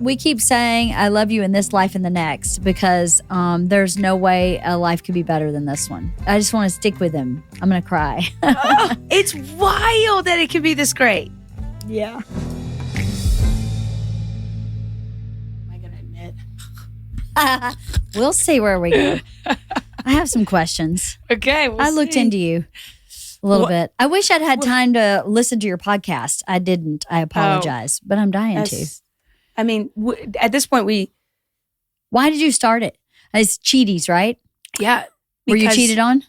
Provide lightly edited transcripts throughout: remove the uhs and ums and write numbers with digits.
We keep saying, I love you in this life and the next, because there's no way a life could be better than this one. I just want to stick with him. I'm going to cry. Oh, it's wild that it could be this great. Yeah. Am I going to admit? We'll see where we go. I have some questions. Okay. I looked into you a little bit. I wish I'd had time to listen to your podcast. I didn't. I apologize, but I'm dying to. I mean, at this point, Why did you start it? It's Cheaties, right? Yeah. Were you cheated on?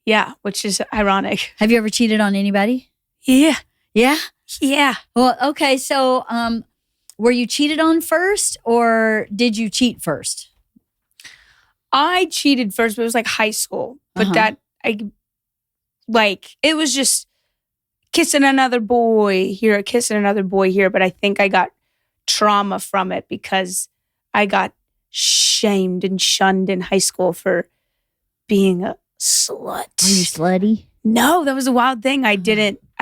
Yeah, which is ironic. Have you ever cheated on anybody? Yeah. Yeah? Yeah. Well, okay. So were you cheated on first, or did you cheat first? I cheated first, but it was like high school. But it was just kissing another boy here, kissing another boy here. But I think I got trauma from it because I got shamed and shunned in high school for being a slut. Are you slutty? No, that was a wild thing. I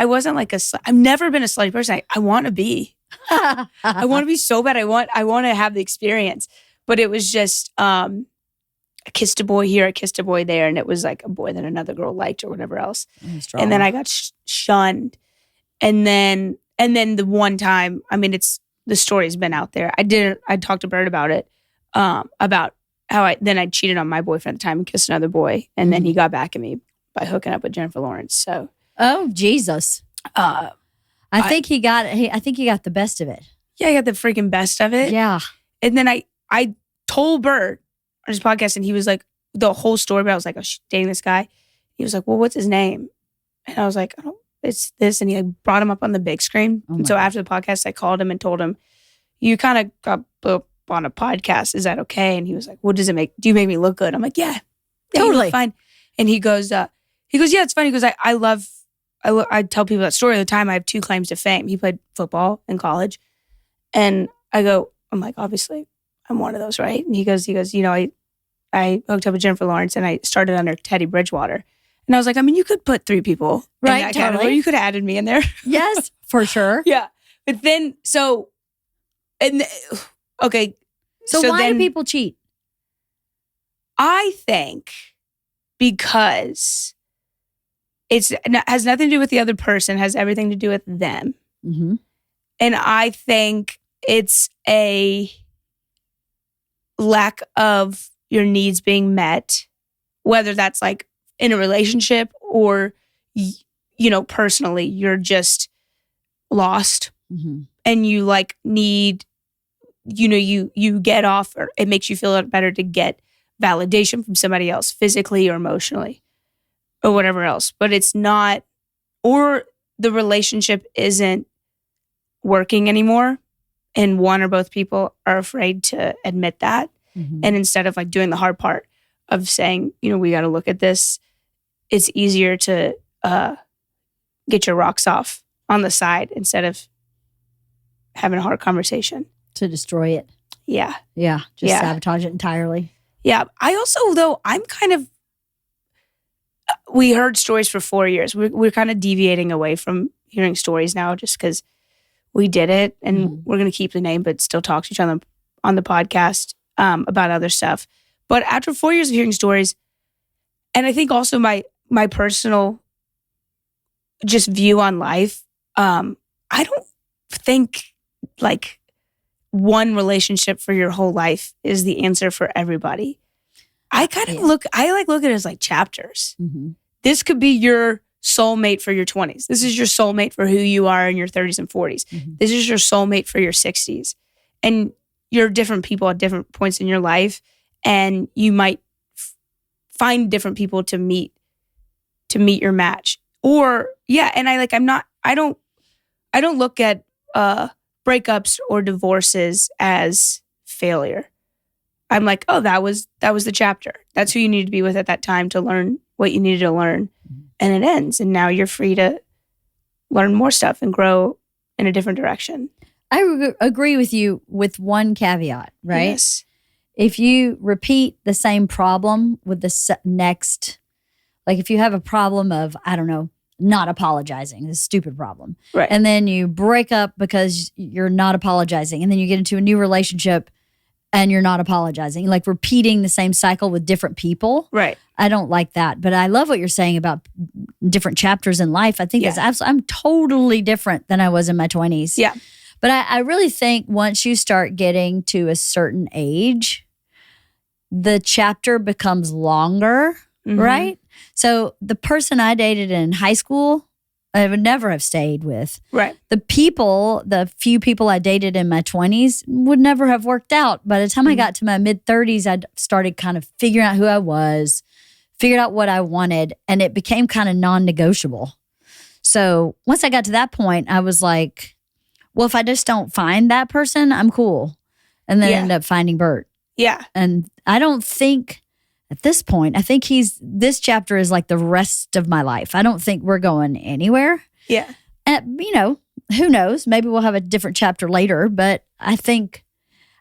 wasn't like I've never been a slutty person. I want to be. I want to be so bad. I want to have the experience. But it was just, I kissed a boy here, I kissed a boy there. And it was like a boy that another girl liked or whatever else. And then I got shunned. And then the one time, I mean, the story's been out there. I talked to Bert about it, about how I cheated on my boyfriend at the time and kissed another boy. And then he got back at me by hooking up with Jennifer Lawrence. So. Oh, Jesus. I think he got the best of it. Yeah, I got the freaking best of it. Yeah. And then I told Bert on his podcast, and he was like, the whole story about, I was like, I was dating this guy. He was like, well, what's his name? And I was like, it's this. And he brought him up on the big screen. And so after the podcast, I called him and told him, you kind of got up on a podcast. Is that okay? And he was like, what does it make? Do you make me look good? I'm like, yeah, totally fine. And he goes, yeah, it's funny. He goes, I tell people that story all the time. I have 2 claims to fame. He played football in college. And I'm like, obviously, I'm one of those, right? And he goes, I hooked up with Jennifer Lawrence and I started under Teddy Bridgewater. And I was like, I mean, you could put 3 people in that category. You could have added me in there. Yes, for sure. Yeah. But then, okay. So why do people cheat? I think because it has nothing to do with the other person, has everything to do with them. Mm-hmm. And I think it's a lack of your needs being met, whether that's like in a relationship or, personally, you're just lost and you like need, you get off, or it makes you feel better to get validation from somebody else, physically or emotionally or whatever else. But it's not, or the relationship isn't working anymore. And one or both people are afraid to admit that. Mm-hmm. And instead of like doing the hard part of saying, we got to look at this, it's easier to get your rocks off on the side instead of having a hard conversation. To destroy it. Yeah. Yeah. Just sabotage it entirely. Yeah. I also, though, I'm kind of, we heard stories for 4 years. We're kind of deviating away from hearing stories now just because we did it, and we're going to keep the name, but still talk to each other on the podcast about other stuff. But after 4 years of hearing stories, and I think also my personal just view on life, I don't think like one relationship for your whole life is the answer for everybody. I kind of look at it as like chapters. Mm-hmm. This could be your soulmate for your 20s. This is your soulmate for who you are in your 30s and 40s. Mm-hmm. This is your soulmate for your 60s. And you're different people at different points in your life. And you might find different people to meet your match. Or, and I don't look at breakups or divorces as failure. I'm like, oh, that was the chapter. That's who you needed to be with at that time to learn what you needed to learn. Mm-hmm. And it ends. And now you're free to learn more stuff and grow in a different direction. I agree with you with one caveat, right? Yes. If you repeat the same problem with the next, like if you have a problem of, I don't know, not apologizing. This stupid problem. Right. And then you break up because you're not apologizing. And then you get into a new relationship and you're not apologizing. Like repeating the same cycle with different people. Right. I don't like that. But I love what you're saying about different chapters in life. I think it's absolutely, I'm totally different than I was in my 20s. Yeah. But I really think once you start getting to a certain age, the chapter becomes longer, right? So the person I dated in high school, I would never have stayed with. Right. The few people I dated in my 20s would never have worked out. By the time I got to my mid-30s, I started kind of figuring out who I was, figured out what I wanted, and it became kind of non-negotiable. So once I got to that point, I was like, well, if I just don't find that person, I'm cool. And then end up finding Bert. Yeah. And I don't think at this point, I think this chapter is like the rest of my life. I don't think we're going anywhere. Yeah. And, who knows? Maybe we'll have a different chapter later, but I think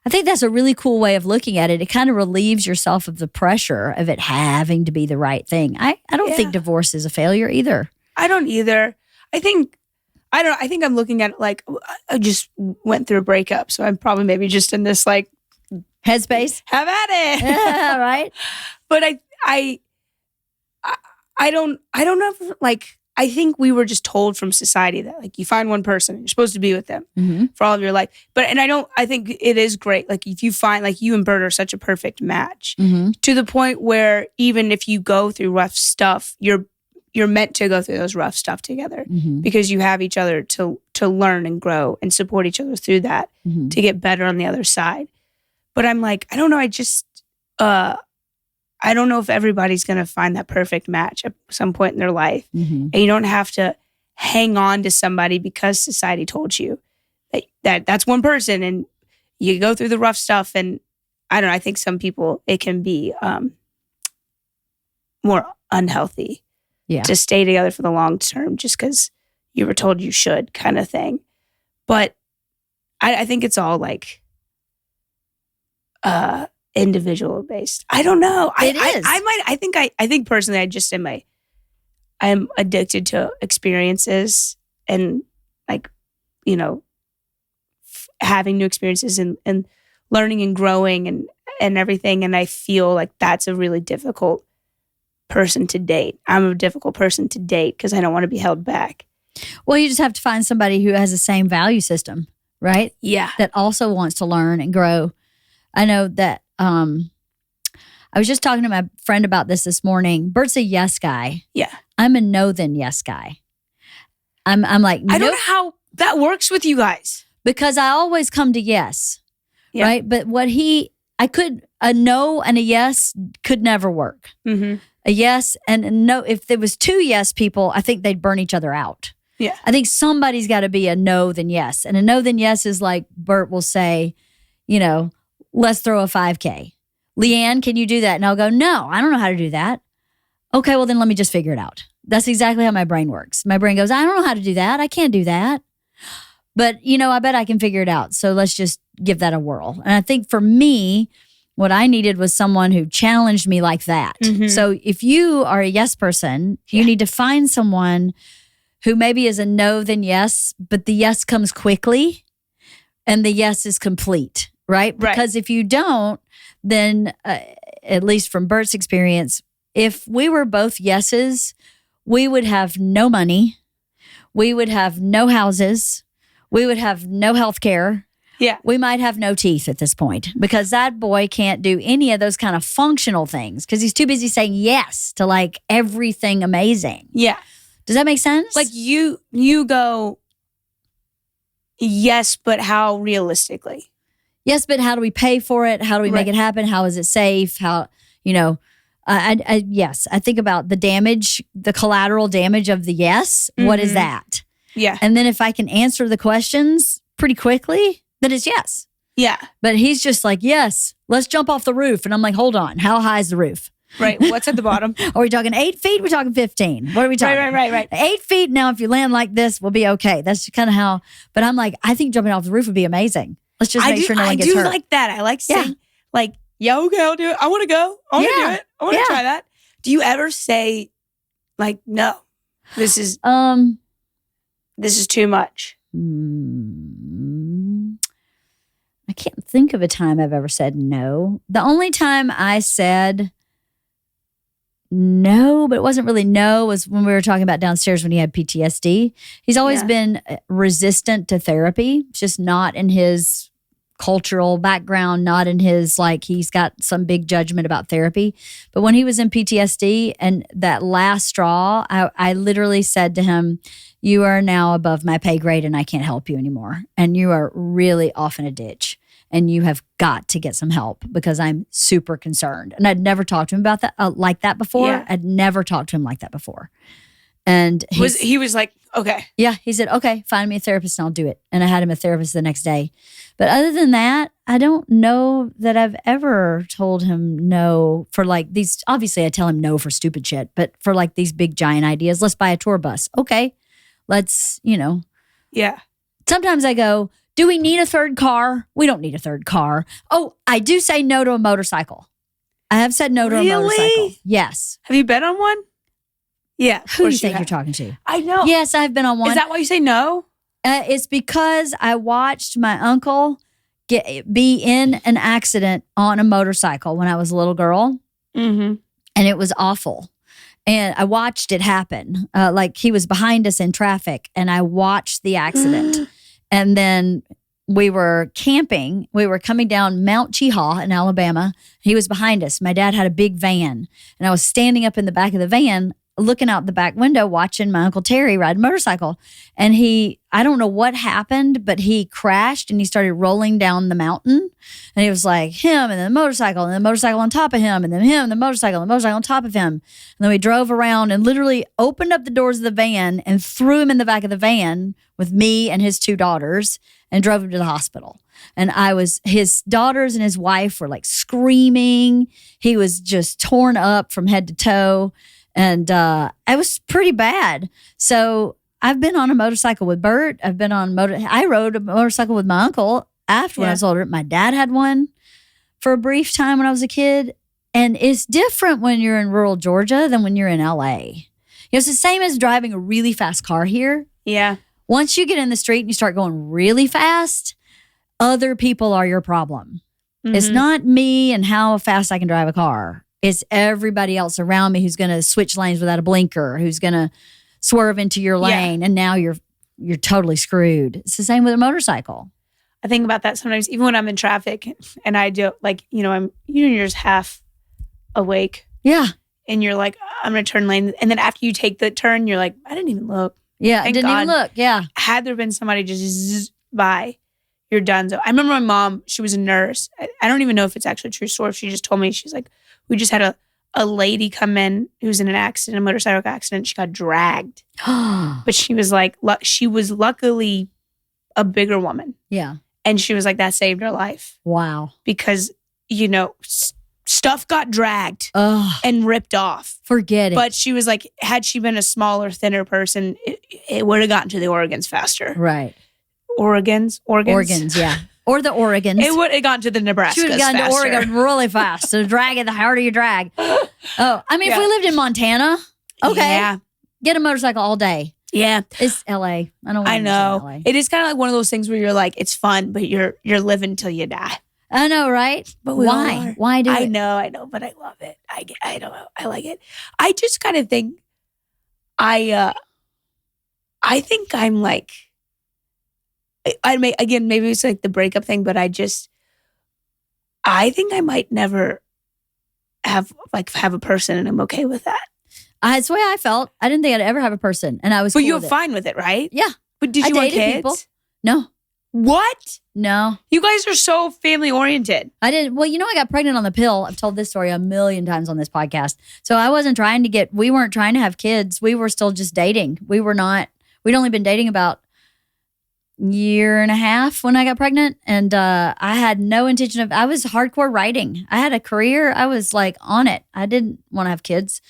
that's a really cool way of looking at it. It kind of relieves yourself of the pressure of it having to be the right thing. I don't think divorce is a failure either. I don't either. I think I'm looking at it like I just went through a breakup, so I'm probably maybe just in this like headspace. Have at it. Yeah, right. But I don't know if, like, I think we were just told from society that like you find one person and you're supposed to be with them for all of your life. I think it is great. Like if you find like you and Bert are such a perfect match to the point where even if you go through rough stuff, you're meant to go through those rough stuff together because you have each other to learn and grow and support each other through that to get better on the other side. But I'm like, I don't know. I don't know if everybody's going to find that perfect match at some point in their life. And you don't have to hang on to somebody because society told you that's one person and you go through the rough stuff. And I don't know. I think some people, it can be more unhealthy to stay together for the long term just because you were told you should kind of thing. But I think it's all like individual based. I don't know. It is. I think personally, I'm addicted to experiences and like, having new experiences and learning and growing and everything. And I feel like that's a really difficult person to date. I'm a difficult person to date because I don't want to be held back. Well, you just have to find somebody who has the same value system, right? Yeah. That also wants to learn and grow. I know that I was just talking to my friend about this morning. Bert's a yes guy. Yeah. I'm a no then yes guy. I'm like, I don't know how that works with you guys. Because I always come to yes. Yeah. Right? But a no and a yes could never work. A yes and a no. If there was two yes people, I think they'd burn each other out. Yeah. I think somebody's got to be a no then yes. And a no then yes is like Bert will say, let's throw a 5K. LeeAnn, can you do that? And I'll go, no, I don't know how to do that. Okay, well then let me just figure it out. That's exactly how my brain works. My brain goes, I don't know how to do that. I can't do that. But, I bet I can figure it out. So let's just give that a whirl. And I think for me, what I needed was someone who challenged me like that. So if you are a yes person, you need to find someone who maybe is a no then yes, but the yes comes quickly and the yes is complete, right? Because if you don't, then at least from Bert's experience, if we were both yeses, we would have no money, we would have no houses, we would have no health care. Yeah. We might have no teeth at this point because that boy can't do any of those kind of functional things because he's too busy saying yes to like everything amazing. Yeah. Does that make sense? Like you go, yes, but how realistically? Yes, but how do we pay for it? How do we make it happen? How is it safe? How, yes, I think about the damage, the collateral damage of the yes. What is that? Yeah. And then if I can answer the questions pretty quickly, then it's yes. Yeah. But he's just like, yes, let's jump off the roof. And I'm like, hold on. How high is the roof? Right. What's at the bottom? Are we talking 8 feet? We're talking 15. What are we talking? Right. 8 feet. Now, if you land like this, we'll be okay. That's kind of how, but I'm like, I think jumping off the roof would be amazing. Let's just make sure no one gets hurt. I do like that. I like saying like, yeah, okay, I'll do it. I want to go. I want to do it. I want to try that. Do you ever say like, no? This is too much. I can't think of a time I've ever said no. The only time I said no, but it wasn't really no, was when we were talking about downstairs when he had PTSD. He's always been resistant to therapy. It's just not in his cultural background, not in his, like, he's got some big judgment about therapy. But when he was in PTSD and that last straw, I literally said to him, you are now above my pay grade and I can't help you anymore. And you are really off in a ditch and you have got to get some help because I'm super concerned. And I'd never talked to him about that like that before. Yeah. I'd never talked to him like that before. And he was like, okay. Yeah, he said, okay, find me a therapist and I'll do it. And I had him a therapist the next day. But other than that, I don't know that I've ever told him no for like these. Obviously, I tell him no for stupid shit, but for like these big giant ideas, let's buy a tour bus. Okay, let's, Yeah. Sometimes I go, do we need a third car? We don't need a third car. Oh, I do say no to a motorcycle. I have said no to a motorcycle. Yes. Have you been on one? Yeah. Who do you think you're talking to? I know. Yes, I've been on one. Is that why you say no? It's because I watched my uncle be in an accident on a motorcycle when I was a little girl. Mm-hmm. And it was awful. And I watched it happen. Like he was behind us in traffic and I watched the accident. And then we were camping. We were coming down Mount Cheahaw in Alabama. He was behind us. My dad had a big van and I was standing up in the back of the van looking out the back window, watching my Uncle Terry ride a motorcycle. And I don't know what happened, but he crashed and he started rolling down the mountain. And he was like him and then the motorcycle and the motorcycle on top of him and then him and the motorcycle on top of him. And then we drove around and literally opened up the doors of the van and threw him in the back of the van with me and his two daughters and drove him to the hospital. And his daughters and his wife were like screaming. He was just torn up from head to toe. And it was pretty bad. So I've been on a motorcycle with Bert. I rode a motorcycle with my uncle after when I was older. My dad had one for a brief time when I was a kid. And it's different when you're in rural Georgia than when you're in LA. It's the same as driving a really fast car here. Yeah. Once you get in the street and you start going really fast, other people are your problem. Mm-hmm. It's not me and how fast I can drive a car. It's everybody else around me who's going to switch lanes without a blinker, who's going to swerve into your lane, and now you're totally screwed. It's the same with a motorcycle. I think about that sometimes, even when I'm in traffic, and I do you're just half awake. Yeah, and you're like, I'm going to turn lane, and then after you take the turn, you're like, I didn't even look. Yeah, I didn't even look. Yeah, had there been somebody just zzz by, you're done. So I remember my mom, she was a nurse. I don't even know if it's actually a true story. She just told me, she's like, we just had a lady come in who was in an accident, a motorcycle accident. She got dragged. But she was like, she was luckily a bigger woman. Yeah. And she was like, that saved her life. Wow. Because, stuff got dragged and ripped off. Forget it. But she was like, had she been a smaller, thinner person, it would have gotten to the organs faster. Right. Organs, yeah. Or the Oregons. It would have gotten to the Nebraskas. She would have gotten to Oregon really fast. So drag it, the harder you drag. Oh, I mean, if we lived in Montana, okay. Get a motorcycle all day. Yeah. It's LA. I don't want I know. LA. It is kind of like one of those things where you're like, it's fun, but you're living till you die. I know, right? But why? Why do it? I know, but I love it. I don't know. I like it. I just kind of think I think I'm like, maybe it's like the breakup thing, but I think I might never have a person, and I'm okay with that. That's the way I felt. I didn't think I'd ever have a person, and I was. But cool you were with fine with it, right? Yeah. But did you want kids? People. No. What? No. You guys are so family oriented. I didn't. Well, I got pregnant on the pill. I've told this story a million times on this podcast. So I wasn't trying to we weren't trying to have kids. We were still just dating. We'd only been dating about year and a half when I got pregnant, and I had no intention I was hardcore writing. I had a career. I was like on it. I didn't want to have kids.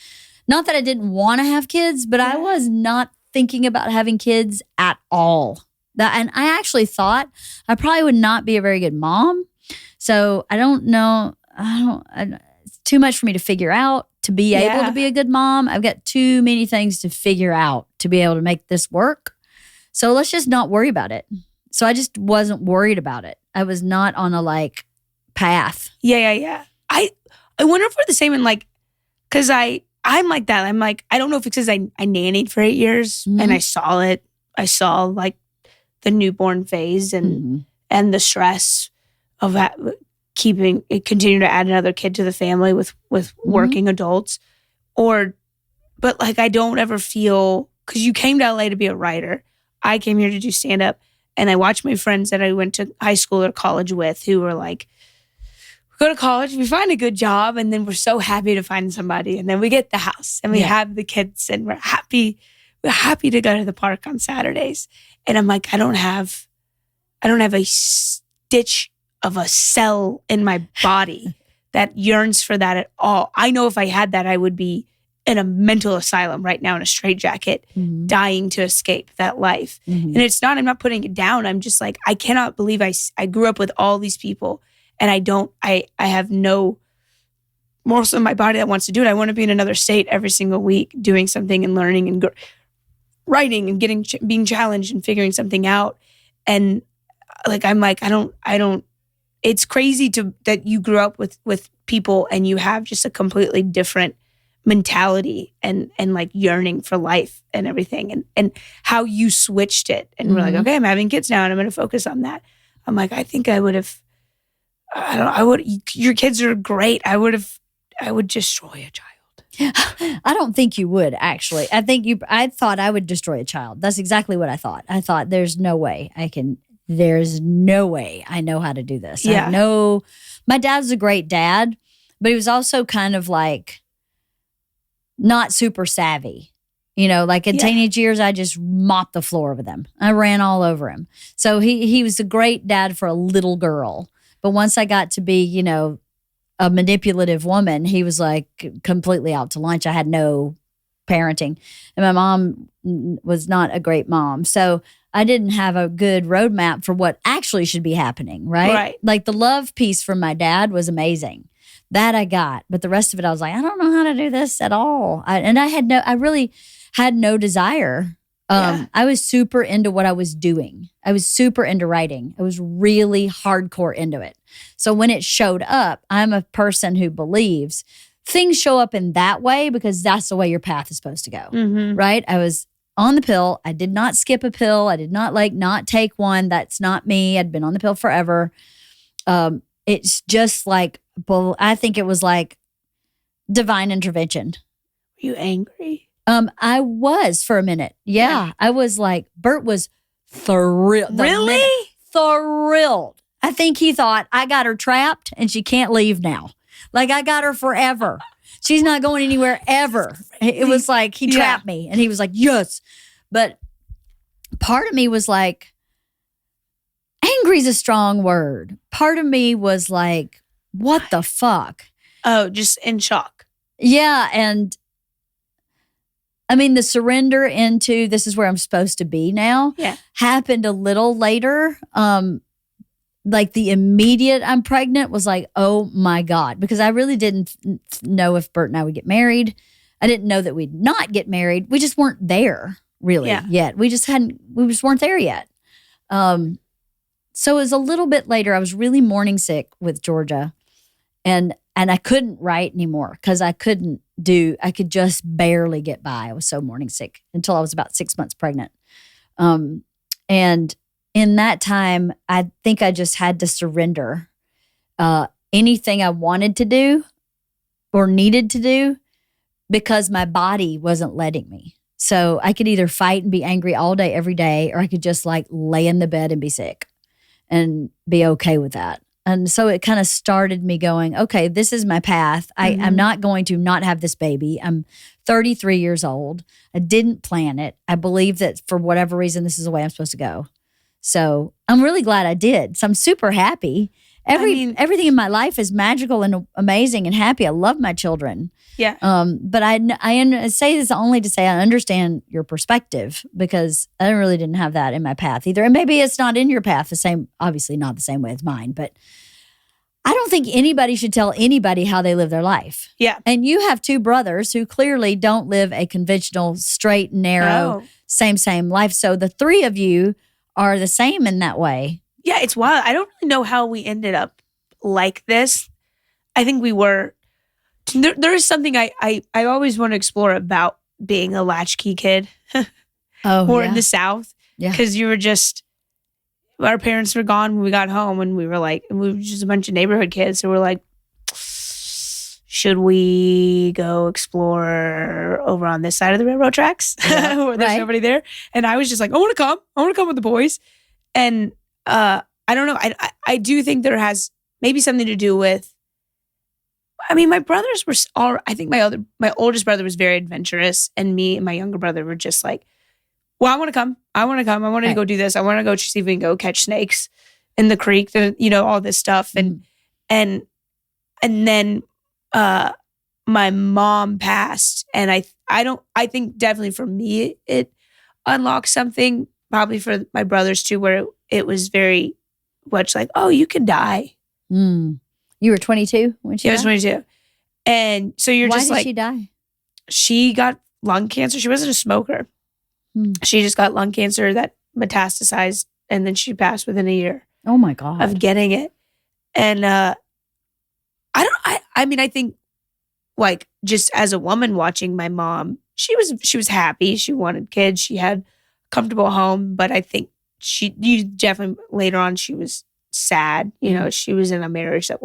Not that I didn't want to have kids, but I was not thinking about having kids at all. And I actually thought I probably would not be a very good mom. So I don't know. It's too much for me to figure out, to be able to be a good mom. I've got too many things to figure out to be able to make this work. So let's just not worry about it. So I just wasn't worried about it. I was not on a path. Yeah. I wonder if we're the same in because I'm like that. I'm like, I don't know if it's because I nannied for 8 years and I saw it. I saw the newborn phase and the stress of that, continue to add another kid to the family with working adults, but I don't ever feel, because you came to LA to be a writer. I came here to do stand up, and I watched my friends that I went to high school or college with who were we go to college, we find a good job, and then we're so happy to find somebody, and then we get the house and we have the kids, and we're happy to go to the park on Saturdays. And I'm like, I don't have a stitch of a cell in my body that yearns for that at all. I know if I had that, I would be in a mental asylum right now in a straitjacket, dying to escape that life. And I'm not putting it down. I'm just I cannot believe I grew up with all these people, and I have no morsel in my body that wants to do it. I want to be in another state every single week, doing something and learning and writing and being challenged and figuring something out. And I don't. It's crazy that you grew up with people and you have just a completely different mentality and yearning for life and everything, and how you switched it. And we're okay, I'm having kids now and I'm going to focus on that. I'm I think I would have, your kids are great. I would destroy a child. I don't think you would, actually. I thought I would destroy a child. That's exactly what I thought. I thought there's no way I know how to do this. Yeah. I know my dad's a great dad, but he was also kind of not super savvy. In teenage years, I just mopped the floor with him. I ran all over him. So he was a great dad for a little girl. But once I got to be, a manipulative woman, he was completely out to lunch. I had no parenting. And my mom was not a great mom. So I didn't have a good roadmap for what actually should be happening, right? Right. The love piece from my dad was amazing. That I got. But the rest of it, I was I don't know how to do this at all. I really had no desire. I was super into what I was doing. I was super into writing. I was really hardcore into it. So when it showed up, I'm a person who believes things show up in that way because that's the way your path is supposed to go, right? I was on the pill. I did not skip a pill. I did not not take one. That's not me. I'd been on the pill forever. It's just I think it was divine intervention. Were you angry? I was for a minute. Yeah. I was Bert was thrilled. Really? Thrilled. I think he thought, I got her trapped and she can't leave now. I got her forever. She's not going anywhere ever. It was he trapped me. And he was yes. But part of me was angry's a strong word. Part of me was what the fuck? Oh, just in shock. Yeah. And the surrender into this is where I'm supposed to be now happened a little later. The immediate I'm pregnant was oh my God, because I really didn't know if Bert and I would get married. I didn't know that we'd not get married. We just weren't there really yet. We just weren't there yet. So it was a little bit later. I was really morning sick with Georgia and I couldn't write anymore because I could just barely get by. I was so morning sick until I was about 6 months pregnant. And in that time, I think I just had to surrender anything I wanted to do or needed to do because my body wasn't letting me. So I could either fight and be angry all day, every day, or I could just lay in the bed and be sick and be okay with that. And so it kind of started me going, okay, this is my path. I'm not going to not have this baby. I'm 33 years old. I didn't plan it. I believe that for whatever reason, this is the way I'm supposed to go. So I'm really glad I did. So I'm super happy. Everything in my life is magical and amazing and happy. I love my children. Yeah. But I say this only to say I understand your perspective because I really didn't have that in my path either. And maybe it's not in your path the same, obviously not the same way as mine, but I don't think anybody should tell anybody how they live their life. Yeah. And you have two brothers who clearly don't live a conventional, straight, narrow, same life. So the three of you are the same in that way. Yeah, it's wild. I don't really know how we ended up like this. I think we were. There is something I always want to explore about being a latchkey kid. Or in the South. Yeah. Because you were just, our parents were gone when we got home, and we were just a bunch of neighborhood kids. So we're like, should we go explore over on this side of the railroad tracks where there's nobody there? And I was just like, I want to come with the boys. And I don't know. I do think there has maybe something to do with, I mean, my brothers were all, I think my oldest brother was very adventurous, and me and my younger brother were just like, well, I want to come. I want to go do this. I want to go see if we can go catch snakes in the creek, all this stuff. And then my mom passed, and I think definitely for me, it unlocked something, probably for my brothers too, where it was very much like, oh, you can die. Mm. You were 22 when she died? I was 22. And so you're just like. Why did she die? She got lung cancer. She wasn't a smoker. She just got lung cancer that metastasized, and then she passed within a year. Oh my God. Of getting it. And I mean, I think like just as a woman watching my mom, she was happy. She wanted kids. She had a comfortable home, but I think you definitely later on, she was sad. She was in a marriage that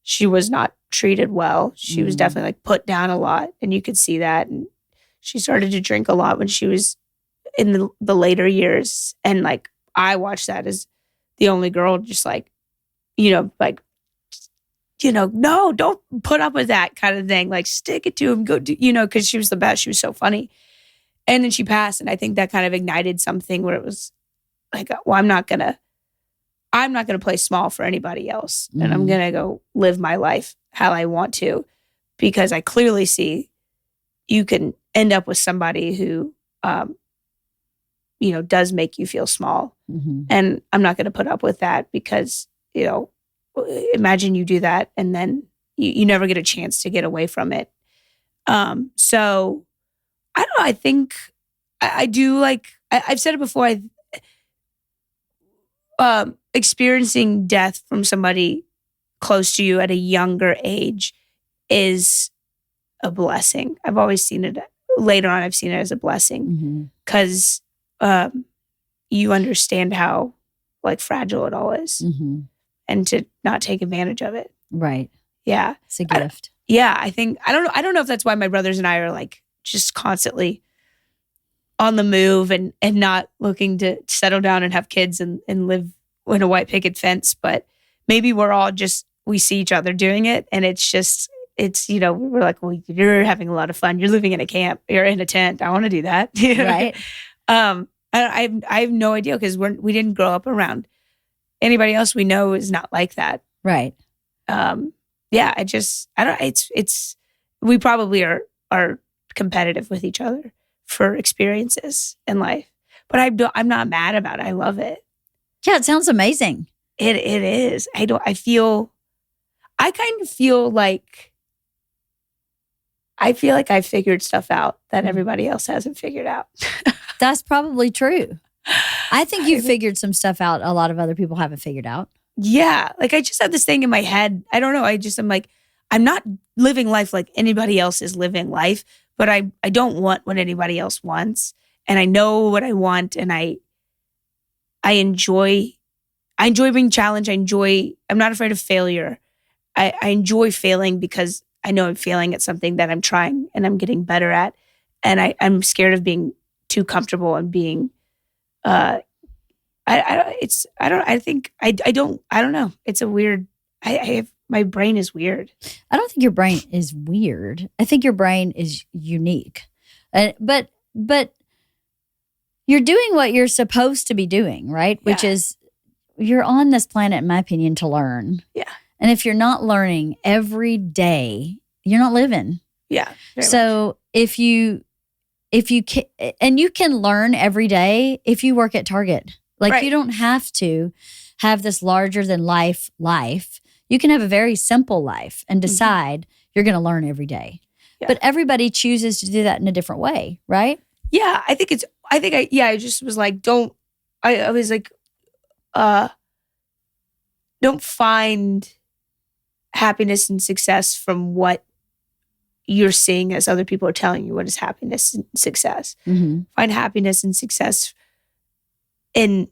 she was not treated well. She was definitely like put down a lot, and you could see that. And she started to drink a lot when she was in the later years. And like, I watched that as the only girl, just like, no, don't put up with that kind of thing. Like, stick it to him, go do, because she was the best. She was so funny. And then she passed. And I think that kind of ignited something where it was like, well, I'm not going to play small for anybody else. And I'm going to go live my life how I want to, because I clearly see you can end up with somebody who, does make you feel small. Mm-hmm. And I'm not going to put up with that, because, imagine you do that and then you never get a chance to get away from it. So I don't know. I think I do like, I've said it before, experiencing death from somebody close to you at a younger age is a blessing. I've always seen it. Later on, I've seen it as a blessing, because you understand how like fragile it all is, and to not take advantage of it. Right. Yeah. It's a gift. I think, I don't know if that's why my brothers and I are like just constantly on the move and not looking to settle down and have kids and live in a white picket fence. But maybe we're all just, we see each other doing it, and we're like, well, you're having a lot of fun. You're living in a camp. You're in a tent. I want to do that. Right. I have no idea, because we didn't grow up around anybody else we know is not like that. Right. We probably are competitive with each other for experiences in life, but I'm not mad about it. I love it. Yeah. It sounds amazing. It is. I kind of feel like I figured stuff out that everybody else hasn't figured out. That's probably true. I think you figured some stuff out a lot of other people haven't figured out. Yeah. Like, I just have this thing in my head. I don't know. I'm like, I'm not living life like anybody else is living life, but I don't want what anybody else wants. And I know what I want. And I enjoy being challenged. I'm not afraid of failure. I enjoy failing, because I know I'm failing at something that I'm trying and I'm getting better at. And I'm scared of being too comfortable and being, I don't know. It's a weird, my brain is weird. I don't think your brain is weird. I think your brain is unique. But you're doing what you're supposed to be doing, right? Yeah. Which is, you're on this planet, in my opinion, to learn. Yeah. And if you're not learning every day, you're not living. Yeah. So much. if you can, and you can learn every day if you work at Target. Like, right. You don't have to have this larger than life. You can have a very simple life and decide you're going to learn every day. Yeah. But everybody chooses to do that in a different way, right? Yeah, I just was like, I was like, don't find happiness and success from what you're seeing as other people are telling you what is happiness and success. Find happiness and success in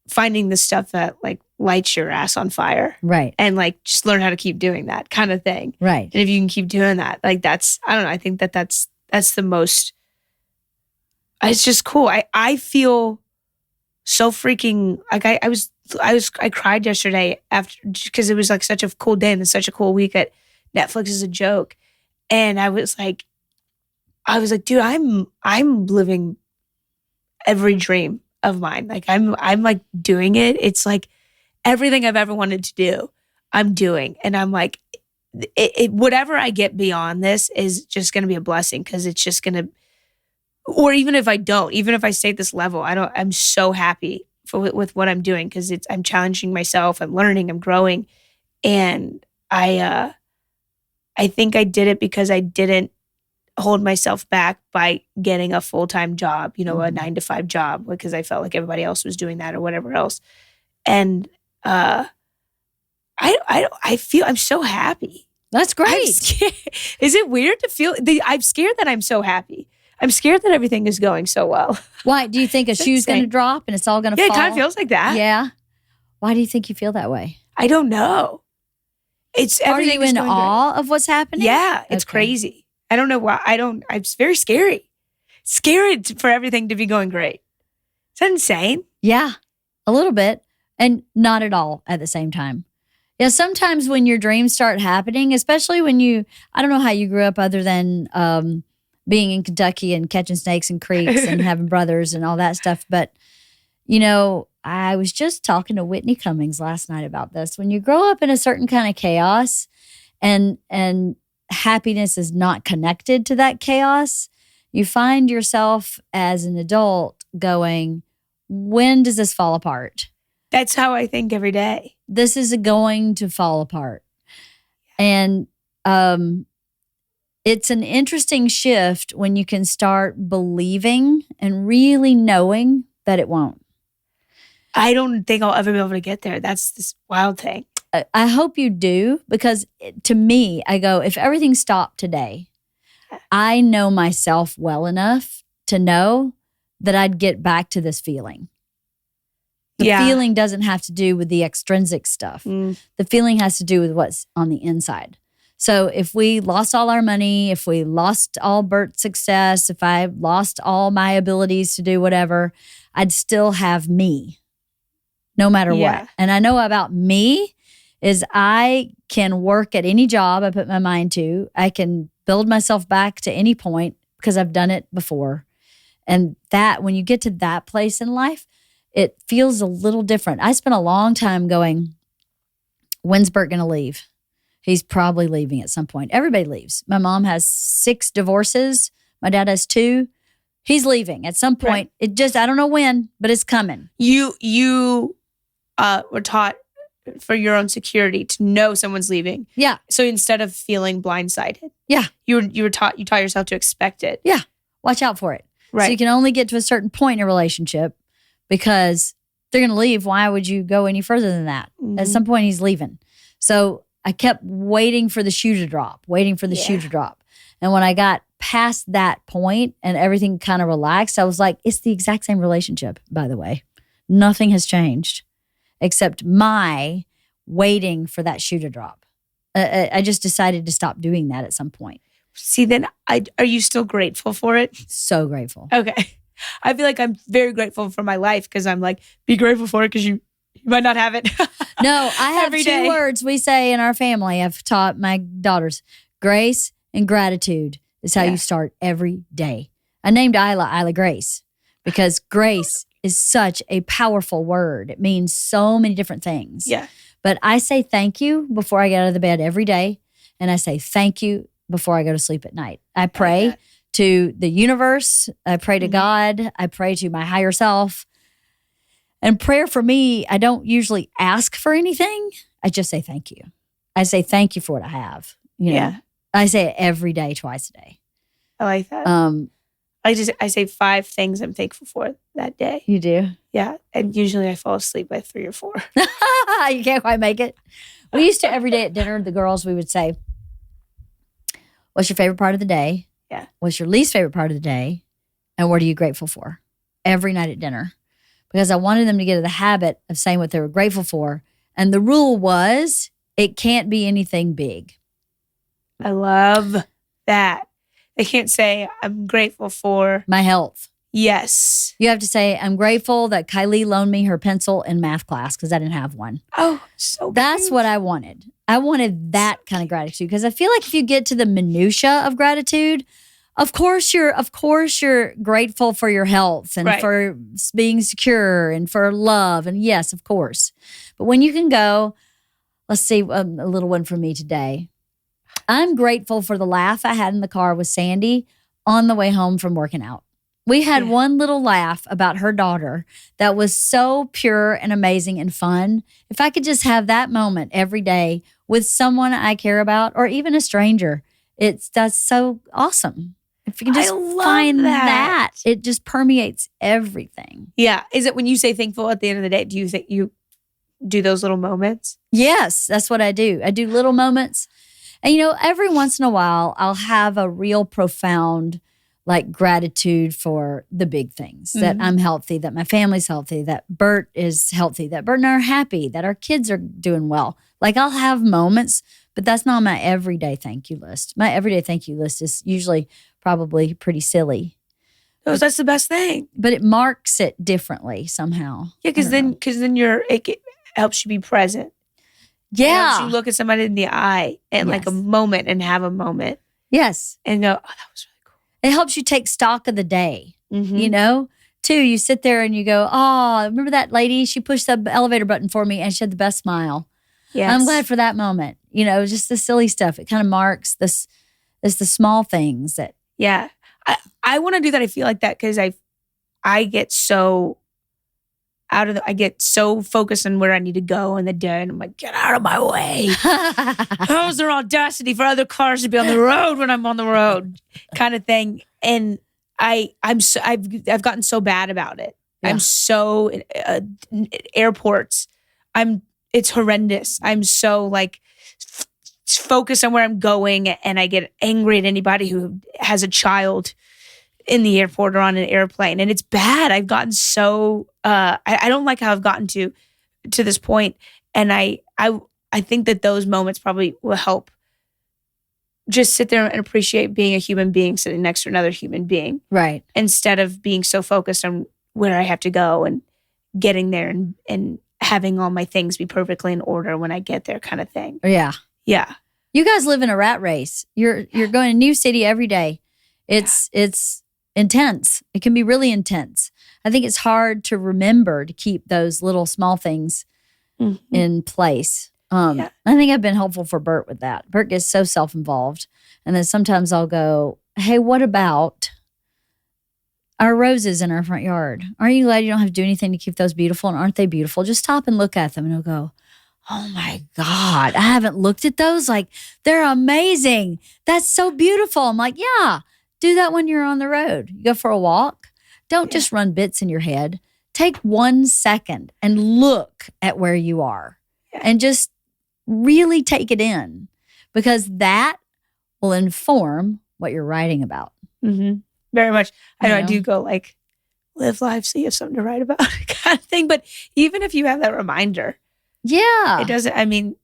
finding the stuff that like lights your ass on fire. Right. And like just learn how to keep doing that kind of thing. Right. And if you can keep doing that, like that's, I don't know, I think that's the most, it's just cool. I feel so freaking, like I cried yesterday after, because it was like such a cool day and it's such a cool week at Netflix is a joke. And I was like, dude, I'm living every dream of mine. Like I'm like doing it. It's like everything I've ever wanted to do, I'm doing. And I'm like, whatever I get beyond this is just going to be a blessing because it's just going to, or even if I don't, even if I stay at this level, I'm so happy with what I'm doing because I'm challenging myself, I'm learning, I'm growing. And I think I did it because I didn't hold myself back by getting a full-time job, a 9-to-5 job, because I felt like everybody else was doing that or whatever else. And I feel I'm so happy. That's great. Is it weird to feel? I'm scared that I'm so happy. I'm scared that everything is going so well. Why? Do you think a shoe's going to drop and it's all going to fall? Yeah, it kind of feels like that. Yeah. Why do you think you feel that way? I don't know. Are you in awe of what's happening? Yeah, it's crazy. I don't know why. It's very scary. Scary for everything to be going great. Is that insane? Yeah, a little bit. And not at all at the same time. Yeah, sometimes when your dreams start happening, especially when I don't know how you grew up other than being in Kentucky and catching snakes in creeks and having brothers and all that stuff. But, I was just talking to Whitney Cummings last night about this. When you grow up in a certain kind of chaos and happiness is not connected to that chaos, you find yourself as an adult going, when does this fall apart? That's how I think every day. This is going to fall apart. And it's an interesting shift when you can start believing and really knowing that it won't. I don't think I'll ever be able to get there. That's this wild thing. I hope you do, because to me, I go, if everything stopped today, I know myself well enough to know that I'd get back to this feeling. The feeling doesn't have to do with the extrinsic stuff. The feeling has to do with what's on the inside. So if we lost all our money, if we lost all Bert's success, if I lost all my abilities to do whatever, I'd still have me, no matter what. And I know about me is I can work at any job I put my mind to. I can build myself back to any point because I've done it before. And that, when you get to that place in life, it feels a little different. I spent a long time going, when's Bert going to leave? He's probably leaving at some point. Everybody leaves. My mom has 6 divorces. My dad has 2. He's leaving at some point. Right. I don't know when, but it's coming. You were taught for your own security to know someone's leaving. Yeah. So instead of feeling blindsided. Yeah. You taught yourself to expect it. Yeah. Watch out for it. Right. So you can only get to a certain point in a relationship because they're going to leave. Why would you go any further than that? At some point he's leaving. So I kept waiting for the shoe to drop, shoe to drop. And when I got past that point and everything kind of relaxed, I was like, it's the exact same relationship, by the way. Nothing has changed except my waiting for that shoe to drop. I just decided to stop doing that at some point. See, then are you still grateful for it? So grateful. Okay. I feel like I'm very grateful for my life because I'm like, be grateful for it because you might not have it. No, I have 2 words we say in our family. I've taught my daughters. Grace and gratitude is how you start every day. I named Isla Grace because grace is such a powerful word. It means so many different things. Yeah. But I say thank you before I get out of the bed every day. And I say thank you before I go to sleep at night. I pray to the universe. I pray to God. I pray to my higher self. And prayer for me, I don't usually ask for anything. I just say thank you. I say thank you for what I have. You know, Yeah. I say it every day, twice a day. I like that. I say 5 things I'm thankful for that day. You do? Yeah. And usually I fall asleep by 3 or 4. You can't quite make it. We used to every day at dinner, the girls, we would say, what's your favorite part of the day? Yeah. What's your least favorite part of the day? And what are you grateful for? Every night at dinner. Because I wanted them to get into the habit of saying what they were grateful for. And the rule was, it can't be anything big. I love that. They can't say, I'm grateful for my health. Yes. You have to say, I'm grateful that Kylie loaned me her pencil in math class because I didn't have one. Oh, so that's cute. what I wanted. I wanted that kind of gratitude because I feel like if you get to the minutia of gratitude, of course you're grateful for your health and for being secure and for love. And yes, of course. But when you can go, let's see, a little one for me today. I'm grateful for the laugh I had in the car with Sandy on the way home from working out. We had one little laugh about her daughter that was so pure and amazing and fun. If I could just have that moment every day with someone I care about or even a stranger, that's so awesome. If you can just find that, it just permeates everything. Yeah. Is it when you say thankful at the end of the day, do you think you do those little moments? Yes, that's what I do. I do little moments. And, every once in a while, I'll have a real profound gratitude for the big things, that I'm healthy, that my family's healthy, that Bert is healthy, that Bert and I are happy, that our kids are doing well. I'll have moments, but that's not my everyday thank you list. My everyday thank you list is usually probably pretty silly. Oh, that's the best thing. But it marks it differently somehow. Yeah, because then it helps you be present. Yeah. It helps you look at somebody in the eye and a moment and have a moment. Yes. And go, oh, that was really cool. It helps you take stock of the day, Too, you sit there and you go, oh, remember that lady? She pushed the elevator button for me and she had the best smile. Yes. I'm glad for that moment. Just the silly stuff. It kind of marks this. It's the small things that. Yeah. I want to do that. I feel like that because I get so I get so focused on where I need to go in the day, and I'm like, get out of my way. How's there audacity for other cars to be on the road when I'm on the road, kind of thing. And I've gotten so bad about it. Yeah. I'm so airports. It's horrendous. I'm so focused on where I'm going, and I get angry at anybody who has a child in the airport or on an airplane. And it's bad. I've gotten so, I don't like how I've gotten to this point. And I think that those moments probably will help just sit there and appreciate being a human being sitting next to another human being. Right. Instead of being so focused on where I have to go and getting there and having all my things be perfectly in order when I get there, kind of thing. Yeah. Yeah. You guys live in a rat race. You're going to a new city every day. It's intense. It can be really intense. I think it's hard to remember to keep those little small things in place. I think I've been helpful for Bert with that. Bert gets so self-involved. And then sometimes I'll go, hey, what about our roses in our front yard? Aren't you glad you don't have to do anything to keep those beautiful? And aren't they beautiful? Just stop and look at them and he'll go, oh my God, I haven't looked at those. They're amazing. That's so beautiful. I'm like, yeah. Do that when you're on the road. You go for a walk. Don't just run bits in your head. Take 1 second and look at where you are and just really take it in, because that will inform what you're writing about. Mm-hmm. Very much. I know I do go live life so you have something to write about kind of thing. But even if you have that reminder, it doesn't,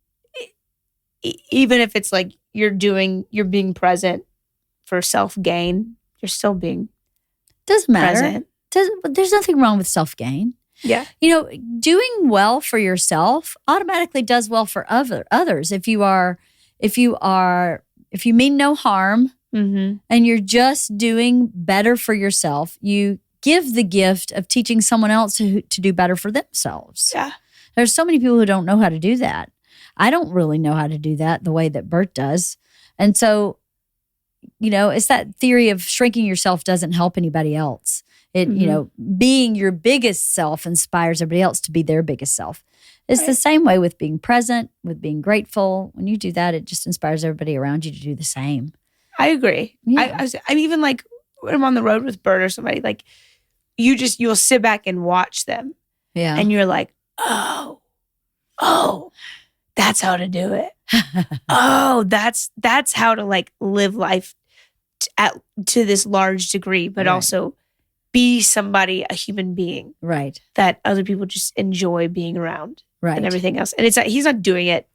even if it's you're being present for self-gain, you're still being doesn't matter. Present. There's nothing wrong with self-gain. Yeah. Doing well for yourself automatically does well for others. If you mean no harm and you're just doing better for yourself, you give the gift of teaching someone else to do better for themselves. Yeah. There's so many people who don't know how to do that. I don't really know how to do that the way that Bert does. And so, it's that theory of shrinking yourself doesn't help anybody else. Being your biggest self inspires everybody else to be their biggest self. It's the same way with being present, with being grateful. When you do that, it just inspires everybody around you to do the same. I agree. Yeah. I'm even like, when I'm on the road with Bert or somebody, like you'll sit back and watch them. Yeah. And you're like, oh, that's how to do it. That's how to like live life to this large degree, but also be somebody, a human being. Right. That other people just enjoy being around. Right. And everything else. And he's not doing it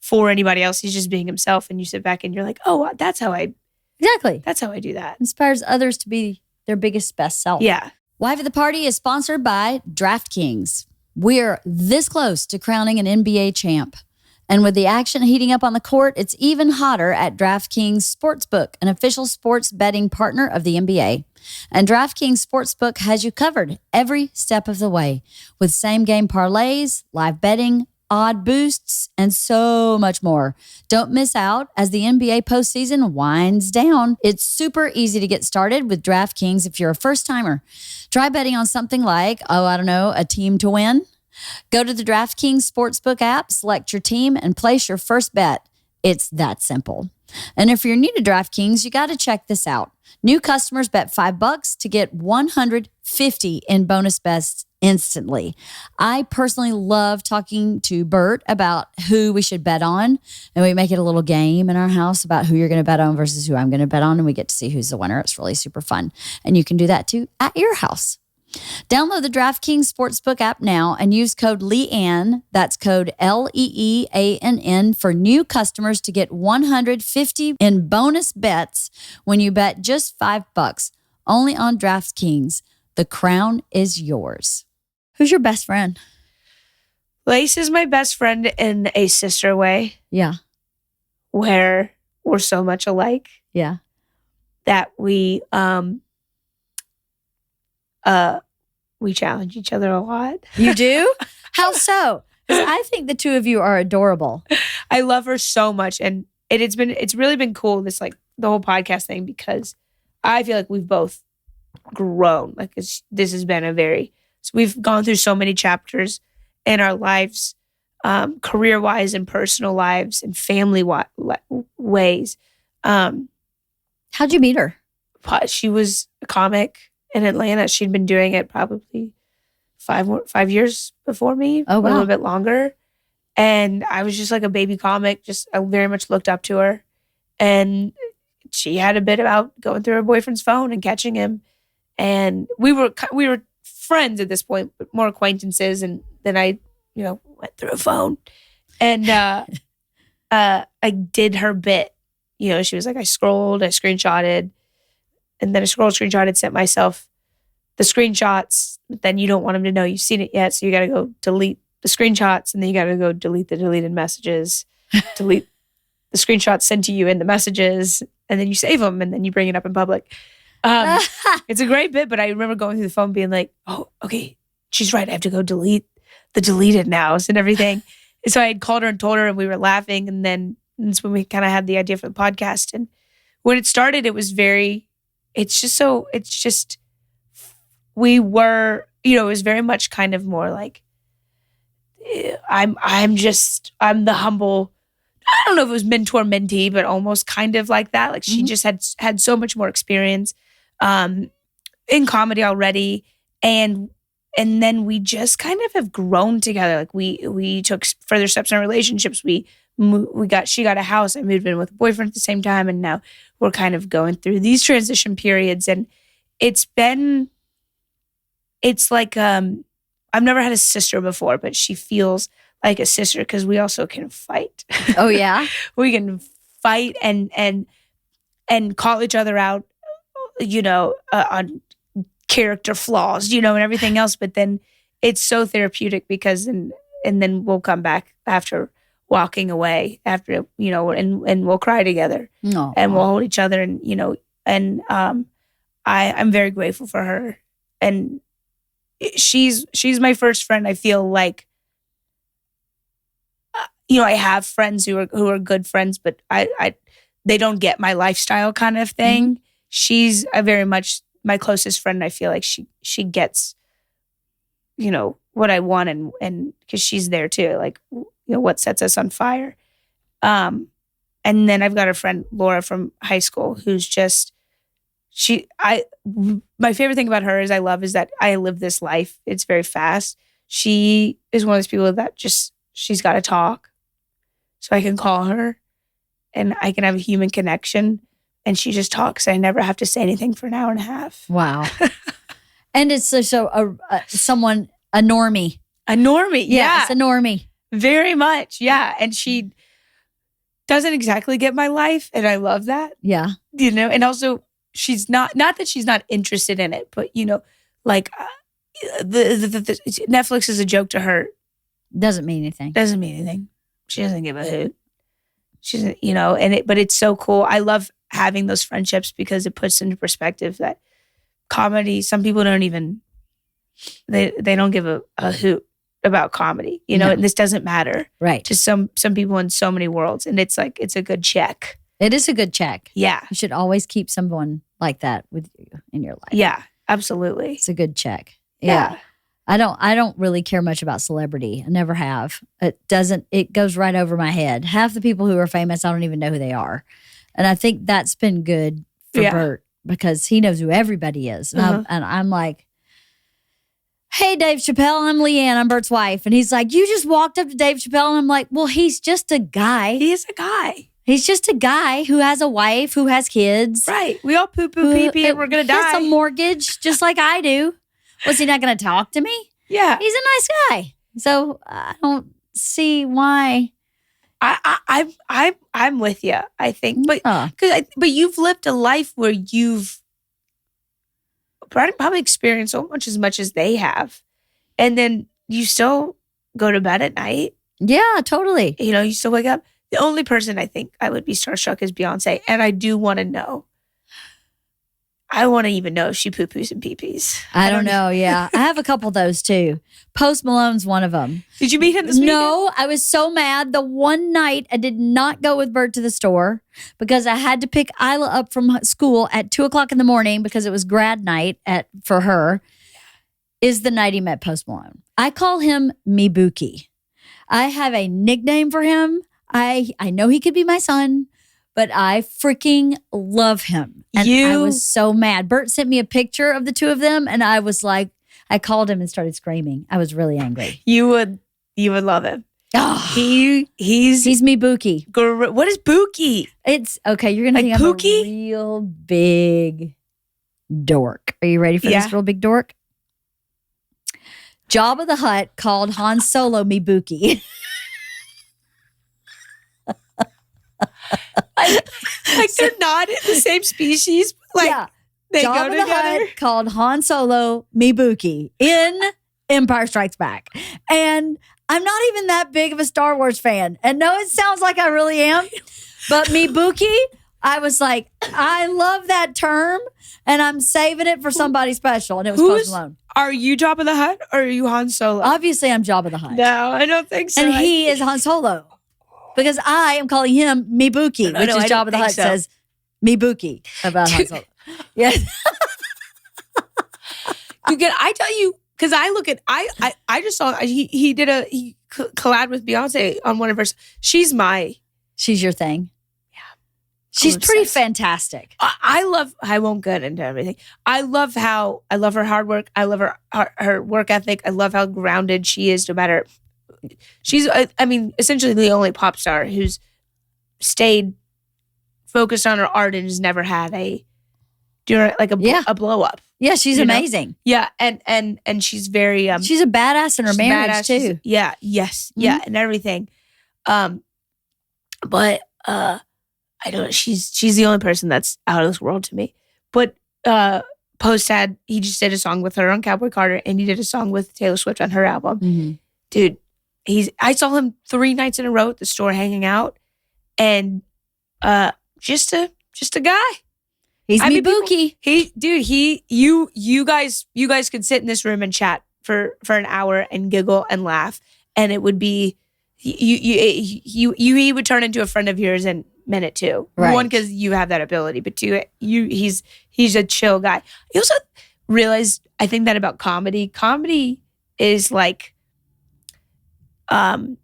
for anybody else. He's just being himself. And you sit back and you're like, oh, that's how I do that. Inspires others to be their biggest, best self. Yeah. Wife of the Party is sponsored by DraftKings. We're this close to crowning an NBA champ. And with the action heating up on the court, it's even hotter at DraftKings Sportsbook, an official sports betting partner of the NBA. And DraftKings Sportsbook has you covered every step of the way with same-game parlays, live betting, odd boosts, and so much more. Don't miss out as the NBA postseason winds down. It's super easy to get started with DraftKings if you're a first-timer. Try betting on something like, a team to win. Go to the DraftKings Sportsbook app, select your team, and place your first bet. It's that simple. And if you're new to DraftKings, you got to check this out. New customers bet $5 to get $150 in bonus bets instantly. I personally love talking to Bert about who we should bet on, and we make it a little game in our house about who you're going to bet on versus who I'm going to bet on, and we get to see who's the winner. It's really super fun. And you can do that too at your house. Download the DraftKings Sportsbook app now and use code LeeAnn, that's code LEEANN, for new customers to get $150 in bonus bets when you bet just $5. Only on DraftKings. The crown is yours. Who's your best friend? Lace is my best friend in a sister way. Yeah. Where we're so much alike. Yeah. That we challenge each other a lot. You do? How so? Because I think the two of you are adorable. I love her so much. And it's really been cool, this like the whole podcast thing, because I feel like we've both grown. Like this has been so we've gone through so many chapters in our lives, career-wise and personal lives and family ways. How'd you meet her? She was a comic in Atlanta. She'd been doing it probably 5 years before me. Oh, wow. A little bit longer. And I was just like a baby comic. I very much looked up to her. And she had a bit about going through her boyfriend's phone and catching him. And we were friends at this point, but more acquaintances. And then I, went through a phone. And I did her bit. She was like, I screenshotted. And then I screenshotted, sent myself the screenshots. But then you don't want them to know you've seen it yet. So you got to go delete the screenshots. And then you got to go delete the deleted messages. Delete the screenshots sent to you in the messages. And then you save them. And then you bring it up in public. It's a great bit. But I remember going through the phone being like, oh, okay, she's right. I have to go delete the deleted nows and everything. And so I had called her and told her. And we were laughing. And then that's when we kind of had the idea for the podcast. And when it started, it was we were, it was very much kind of more like, I'm the humble, I don't know if it was mentor mentee, but almost kind of like that. Like she just had so much more experience in comedy already. And then we just kind of have grown together. Like we took further steps in our relationships. She got a house. I moved in with a boyfriend at the same time. And now we're kind of going through these transition periods. And it's like, I've never had a sister before, but she feels like a sister because we also can fight. Oh, yeah? We can fight and call each other out, on character flaws, and everything else. But then it's so therapeutic because, and then we'll come back after walking away and we'll cry together. Aww. And we'll hold each other and I'm very grateful for her. And she's my first friend. I feel like, I have friends who are good friends, but they don't get my lifestyle kind of thing. Mm-hmm. She's a very much my closest friend. I feel like she gets, what I want, and because she's there too, like, what sets us on fire. And then I've got a friend, Laura, from high school, who's just, my favorite thing about her is that I live this life. It's very fast. She is one of those people that she's got to talk. So I can call her and I can have a human connection, and she just talks. I never have to say anything for an hour and a half. Wow. And it's someone, a normie. A normie, yeah. It's a normie. Very much, yeah. And she doesn't exactly get my life, and I love that. Yeah. And also she's not that she's not interested in it, but like the Netflix is a joke to her. Doesn't mean anything. Doesn't mean anything. She doesn't give a hoot. She doesn't, but it's so cool. I love having those friendships because it puts into perspective that comedy, some people don't even, they don't give a hoot about comedy, No. and this doesn't matter. Right. To some people in so many worlds. And it's like, it's a good check. It is a good check. Yeah. You should always keep someone like that with you in your life. Yeah, absolutely. It's a good check. Yeah. I don't really care much about celebrity. I never have. It goes right over my head. Half the people who are famous, I don't even know who they are. And I think that's been good for Bert because he knows who everybody is. And, I'm like, hey, Dave Chappelle, I'm LeeAnn, I'm Bert's wife. And he's like, you just walked up to Dave Chappelle. And I'm like, well, he's just a guy. He is a guy. He's just a guy who has a wife, who has kids. Right. We all poo-poo, pee-pee, and we're going to die. He has a mortgage, just like I do. Was he not going to talk to me? Yeah. He's a nice guy. So I don't see why. I'm with you, I think. But you've lived a life where you've probably experienced as much as they have. And then you still go to bed at night. Yeah, totally. You still wake up. The only person I think I would be starstruck is Beyonce. And I do want to know. I want to even know if she poo-poos and pee-pees. I don't know, yeah. I have a couple of those too. Post Malone's one of them. Did you meet him this weekend? No, I was so mad. The one night I did not go with Bert to the store because I had to pick Isla up from school at 2:00 in the morning because it was grad night for her, is the night he met Post Malone. I call him Mibuki. I have a nickname for him. I know he could be my son, but I freaking love him. And I was so mad. Bert sent me a picture of the two of them, and I was like, I called him and started screaming. I was really angry. You would love him. Oh, he's Mibuki. What is Buki? It's okay. You're gonna think Pookie? I'm a real big dork. Are you ready for this real big dork? Jabba the Hutt called Han Solo Mibuki. like they're not in the same species. Like they Jabba go together. the Hutt called Han Solo Mibuki in Empire Strikes Back. And I'm not even that big of a Star Wars fan. And no, it sounds like I really am. But Mibuki, I was like, I love that term and I'm saving it for somebody special. And it was Post Malone. Are you Jabba the Hutt or are you Han Solo? Obviously, I'm Jabba the Hutt. No, I don't think so. And he is Han Solo. Because I am calling him Mibuki, which is Jabba the Hutt says Mibuki about Han Solo. Yes. Can I tell you, because I look at, I just saw, he collabed with Beyonce on one of her, she's your thing. Yeah. She's pretty fantastic. I won't get into everything. I love her hard work. I love her work ethic. I love how grounded she is no matter. She's, essentially the only pop star who's stayed focused on her art and has never had a blow up. Yeah, she's amazing. Yeah, and she's very she's a badass in her marriage too. Yeah, yes, yeah, and everything. But I don't. She's the only person that's out of this world to me. But Post he just did a song with her on Cowboy Carter, and he did a song with Taylor Swift on her album. Mm-hmm. Dude. I saw him 3 nights in a row at the store hanging out, and just a guy. He's Mibuki. You guys could sit in this room and chat for an hour and giggle and laugh, and it would be he would turn into a friend of yours, and minute too. Right. One, because you have that ability, but two, he's a chill guy. I also realized, I think that about comedy. Comedy is like, and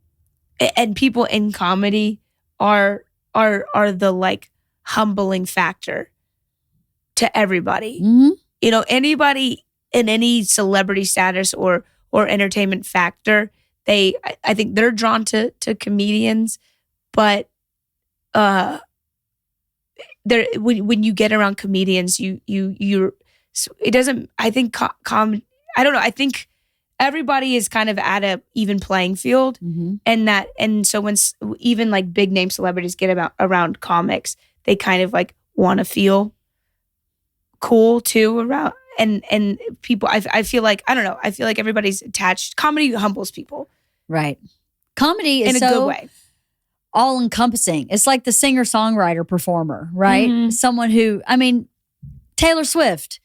people in comedy are the like humbling factor to everybody. Mm-hmm. Anybody in any celebrity status or entertainment factor, I think they're drawn to comedians, but when you get around comedians, you're it doesn't. I think I don't know. I think everybody is kind of at a even playing field, Mm-hmm. and so when even like big name celebrities get around comics, they kind of like want to feel cool too around. And people, I feel like, I don't know. I feel like everybody's attached. Comedy humbles people. Right. Comedy is in a good way. All encompassing. It's like the singer, songwriter, performer, right? Mm-hmm. Someone who, Taylor Swift,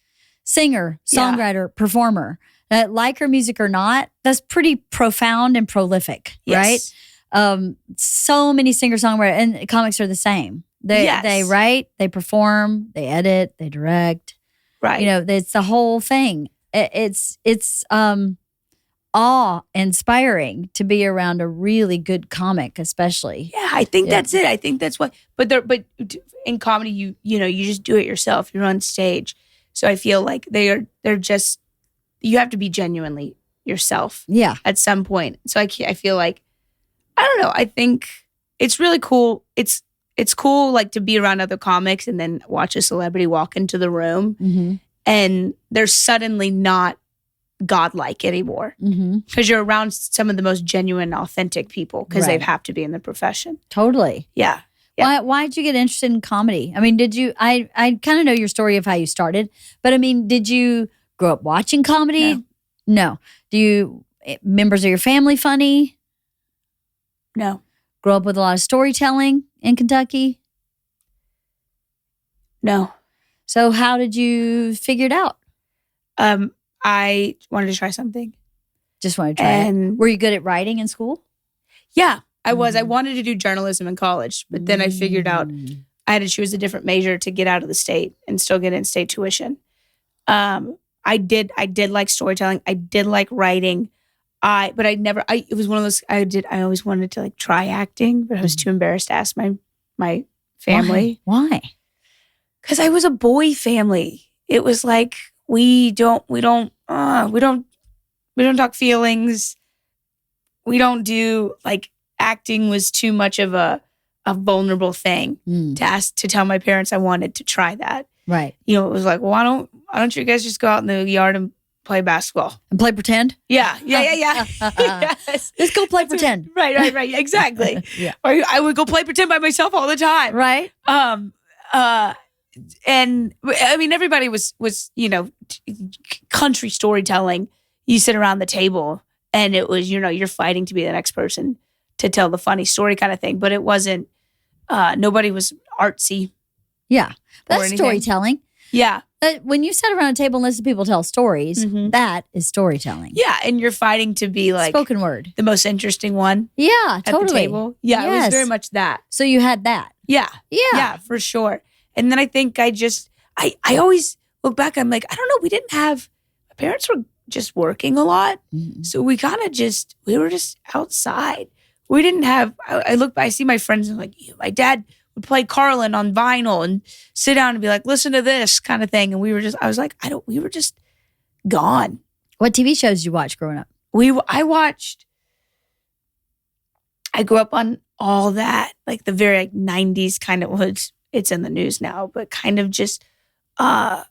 singer, songwriter, performer. Like her music or not, that's pretty profound and prolific, Yes. right? So many singer, songwriter, and comics are the same. They write, they perform, they edit, they direct. Right. It's the whole thing. It's awe-inspiring to be around a really good comic, especially. Yeah, I think that's it. I think that's why. But in comedy, you just do it yourself. You're on stage, so I feel like they're just, you have to be genuinely yourself. Yeah. At some point, so I feel like, I don't know. I think it's really cool. It's cool, like, to be around other comics and then watch a celebrity walk into the room, Mm-hmm. and they're suddenly not godlike anymore, Mm-hmm. because you're around some of the most genuine, authentic people, because Right. they have to be in the profession. Totally. Yeah. Why did you get interested in comedy? Did you? I kind of know your story of how you started, but did you grow up watching comedy? No. Do you members of your family funny? No. Grow up with a lot of storytelling in Kentucky? No. So how did you figure it out? I wanted to try something. Just wanted to try it. Were you good at writing in school? Yeah, I was. I wanted to do journalism in college, but then I figured out I had to choose a different major to get out of the state and still get in-state tuition. I did like storytelling. I did like writing. It was one of those, I always wanted to like try acting, but I was too embarrassed to ask my family. Why? Because I was a boy family. It was like, we don't talk feelings. We don't do, like, acting was too much of a vulnerable thing to tell my parents I wanted to try that. Right. It was like, well, why don't you guys just go out in the yard and play basketball and play pretend? Yeah. Yes. Let's go play pretend. Right. Exactly. Yeah. Or I would go play pretend by myself all the time. Right. And everybody was country storytelling. You sit around the table and it was, you're fighting to be the next person to tell the funny story kind of thing. But it wasn't, nobody was artsy. Yeah. That's storytelling. Yeah. When you sit around a table and listen to people tell stories, that is storytelling. Yeah. And you're fighting to be like spoken word, the most interesting one. Yeah, at the table. Yeah. Yes. It was very much that. So you had that. Yeah. Yeah, for sure. And then I think I always look back, I'm like, I don't know, my parents were just working a lot. Mm-hmm. So we were just outside. We didn't have, I look back, I see my friends and I'm like, my dad would play Carlin on vinyl and sit down and be like, listen to this kind of thing. And we were just gone. What TV shows did you watch growing up? I grew up on all that, like the very 90s kind of was. It's in the news now, but kind of just and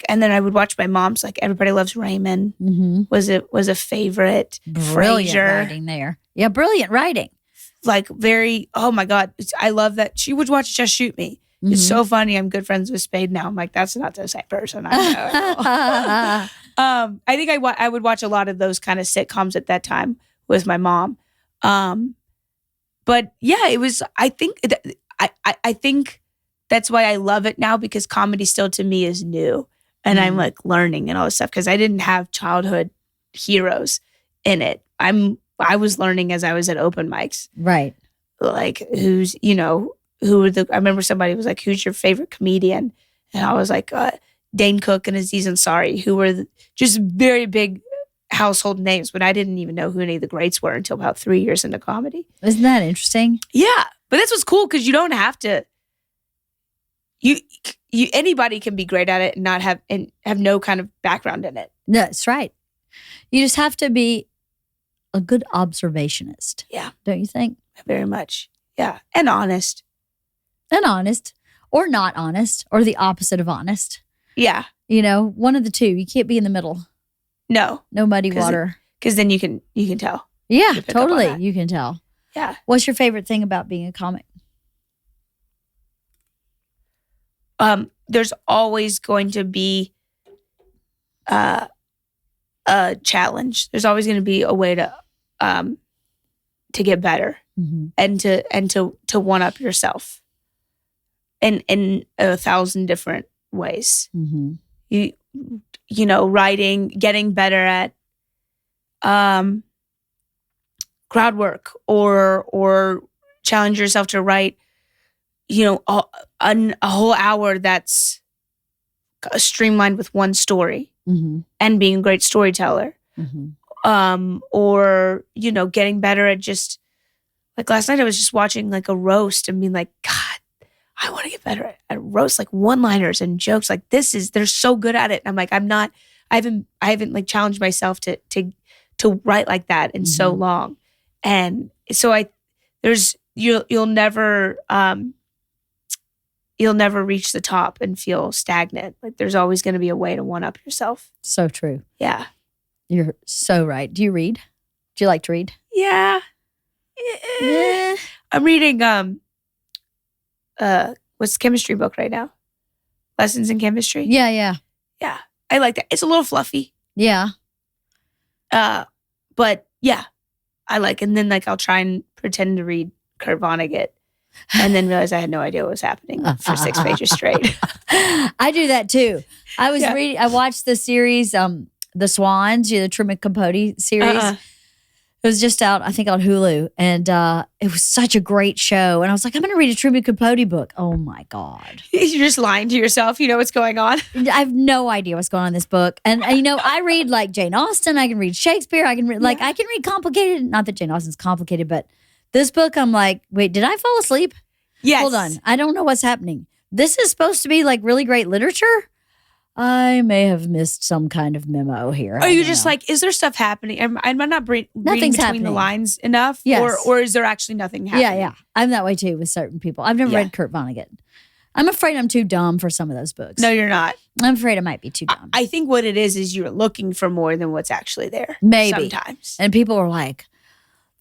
then I would watch my mom's, like, Everybody Loves Raymond was a favorite. Brilliant Frasier. writing there. Yeah, brilliant writing. Like, very, oh my God. I love that. She would watch Just Shoot Me. It's so funny. I'm good friends with Spade now. I'm like, that's not the same person. I know. I think I would watch a lot of those kind of sitcoms at that time with my mom. But yeah, it was, I think that's why I love it now, because comedy still to me is new and I'm like learning and all this stuff, because I didn't have childhood heroes in it. I was learning as I was at open mics. Right. Like who's I remember somebody was like, who's your favorite comedian? And I was like, Dane Cook and Aziz Ansari, who were just very big household names, but I didn't even know who any of the greats were until about 3 years into comedy. Isn't that interesting? Yeah. But that's what's cool, because you don't have to, anybody can be great at it and not have no kind of background in it. That's right. You just have to be a good observationist. Yeah. Don't you think? Very much. Yeah. And honest. And honest, or not honest, or the opposite of honest. Yeah. One of the two. You can't be in the middle. No. No muddy water. Because then you can tell. Yeah, totally. You can tell. Yeah. What's your favorite thing about being a comic? There's always going to be a challenge. There's always going to be a way to get better, and to one up yourself in 1,000 different ways. Writing, getting better at crowd work, or challenge yourself to write, a whole hour that's streamlined with one story, and being a great storyteller. Or, getting better at just, like last night I was just watching like a roast and being like, God, I want to get better at roast, like one-liners and jokes. Like they're so good at it. And I'm like, I haven't like challenged myself to write like that in so long. And so you'll never reach the top and feel stagnant. Like there's always going to be a way to one up yourself. So true. Yeah. You're so right. Do you read? Do you like to read? Yeah. I'm reading what's the chemistry book right now? Lessons in Chemistry. Yeah. I like that. It's a little fluffy. Yeah. But yeah, I like it. And then like I'll try and pretend to read Kurt Vonnegut and then realize I had no idea what was happening for 6 pages straight. I do that too. I was reading, I watched the series, The Swans, the Truman Capote series. It was just out, I think, on Hulu. And it was such a great show. And I was like, I'm going to read a Truman Capote book. Oh, my God. You're just lying to yourself. You know what's going on. I have no idea what's going on in this book. And, I read like Jane Austen. I can read Shakespeare. I can read, I can read complicated. Not that Jane Austen's complicated, but this book, I'm like, wait, did I fall asleep? Yes. Hold on. I don't know what's happening. This is supposed to be like really great literature. I may have missed some kind of memo here. Are you just like, is there stuff happening? Am I not reading between happening. The lines enough? Yes. Or is there actually nothing happening? Yeah. I'm that way too with certain people. I've never read Kurt Vonnegut. I'm afraid I'm too dumb for some of those books. No, you're not. I'm afraid I might be too dumb. I think what it is you're looking for more than what's actually there. Maybe. Sometimes. And people are like,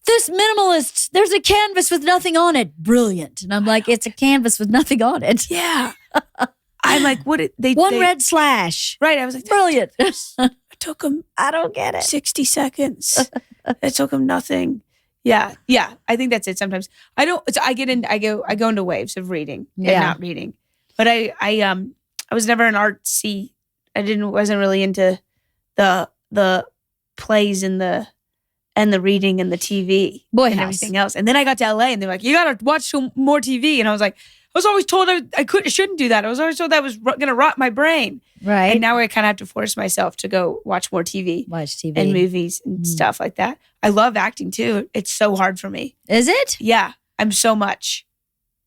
this minimalist, there's a canvas with nothing on it. Brilliant. And I'm like, it's a canvas with nothing on it. Yeah. I'm like, what? One red slash. Right. I was like, brilliant. It took them. I don't get it. 60 seconds. It took them nothing. Yeah. I think that's it. Sometimes I don't. I go into waves of reading and not reading. But I was never an artsy. Wasn't really into the plays and the reading and the TV and everything else. And then I got to LA and they're like, you got to watch some more TV. And I was like, I was always told I shouldn't do that. I was always told that was going to rot my brain. Right. And now I kind of have to force myself to go watch more TV. Watch TV. And movies and stuff like that. I love acting too. It's so hard for me. Is it? Yeah. I'm so much.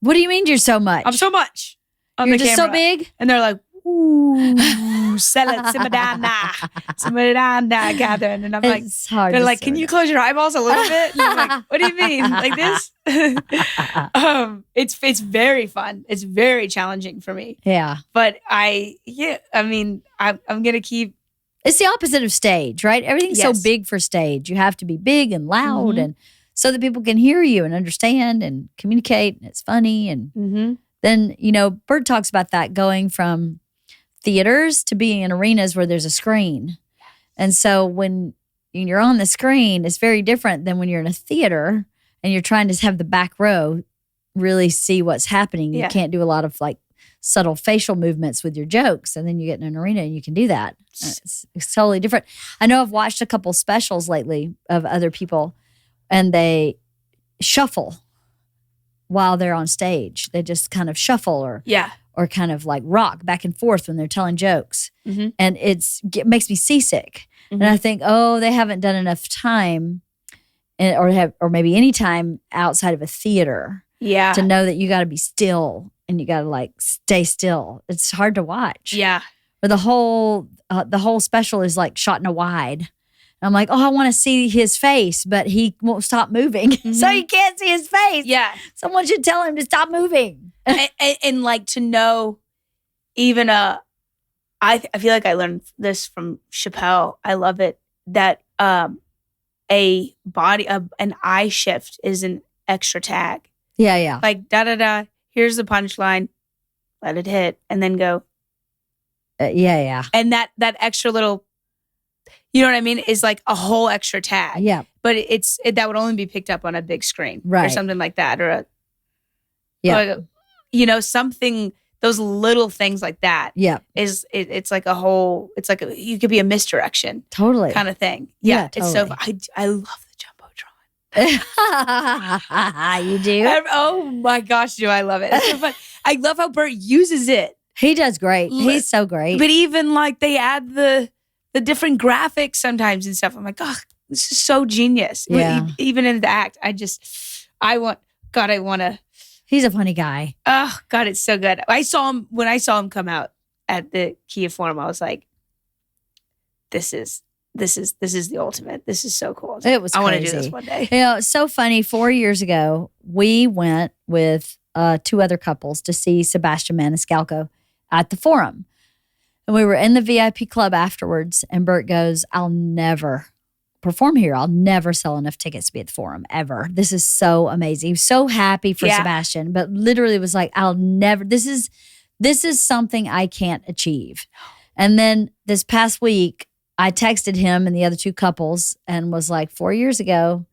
What do you mean you're so much? I'm so much. You're just so big? And they're like, ooh, sell it, Simadana, Katherine. And I'm like, hard they're like, can you close your eyeballs a little bit? And I'm like, what do you mean? Like this? It's very fun. It's very challenging for me. Yeah. But I'm going to keep. It's the opposite of stage, right? Everything's so big for stage. You have to be big and loud and so that people can hear you and understand and communicate and it's funny. And then, Bert talks about that going from theaters to being in arenas where there's a screen. And so when you're on the screen, it's very different than when you're in a theater and you're trying to have the back row really see what's happening. You can't do a lot of like subtle facial movements with your jokes. And then you get in an arena and you can do that. It's totally different. I know I've watched a couple specials lately of other people and they shuffle. while they're on stage. They just kind of shuffle or kind of like rock back and forth when they're telling jokes. Mm-hmm. And it makes me seasick. Mm-hmm. And I think, oh, they haven't done enough time or maybe any time outside of a theater to know that you got to be still and you got to like stay still. It's hard to watch. Yeah. But the whole special is like shot in a wide. And I'm like, oh, I want to see his face, but he won't stop moving. Mm-hmm. So you can't see his face. Yeah. Someone should tell him to stop moving. and like to know even I feel like I learned this from Chappelle. I love it that an eye shift is an extra tag. Yeah. Like da-da-da, here's the punchline, let it hit, and then go. Yeah. And that extra little, you know what I mean, is like a whole extra tag. Yeah. But that would only be picked up on a big screen. Right. Or something like that. Or Yeah. something, those little things like that. Yeah. It's like a whole, it's like you could be a misdirection. Totally. Kind of thing. Yeah, It's so, I love the Jumbotron. You do? Oh my gosh, do I love it. It's so fun. I love how Bert uses it. He does great. He's so great. But even like they add the different graphics sometimes and stuff. I'm like, oh, this is so genius. Yeah. Even in the act, I want to. He's a funny guy. Oh God, it's so good. When I saw him come out at the Kia Forum, I was like, this is the ultimate. This is so cool. It was crazy. I want to do this one day. It's so funny. 4 years ago, we went with 2 other couples to see Sebastian Maniscalco at the Forum. And we were in the VIP club afterwards, and Bert goes, I'll never perform here. I'll never sell enough tickets to be at the Forum, ever. This is so amazing. He was so happy for Sebastian, but literally was like, I'll never, this is something I can't achieve. And then this past week, I texted him and the other 2 couples and was like, 4 years ago,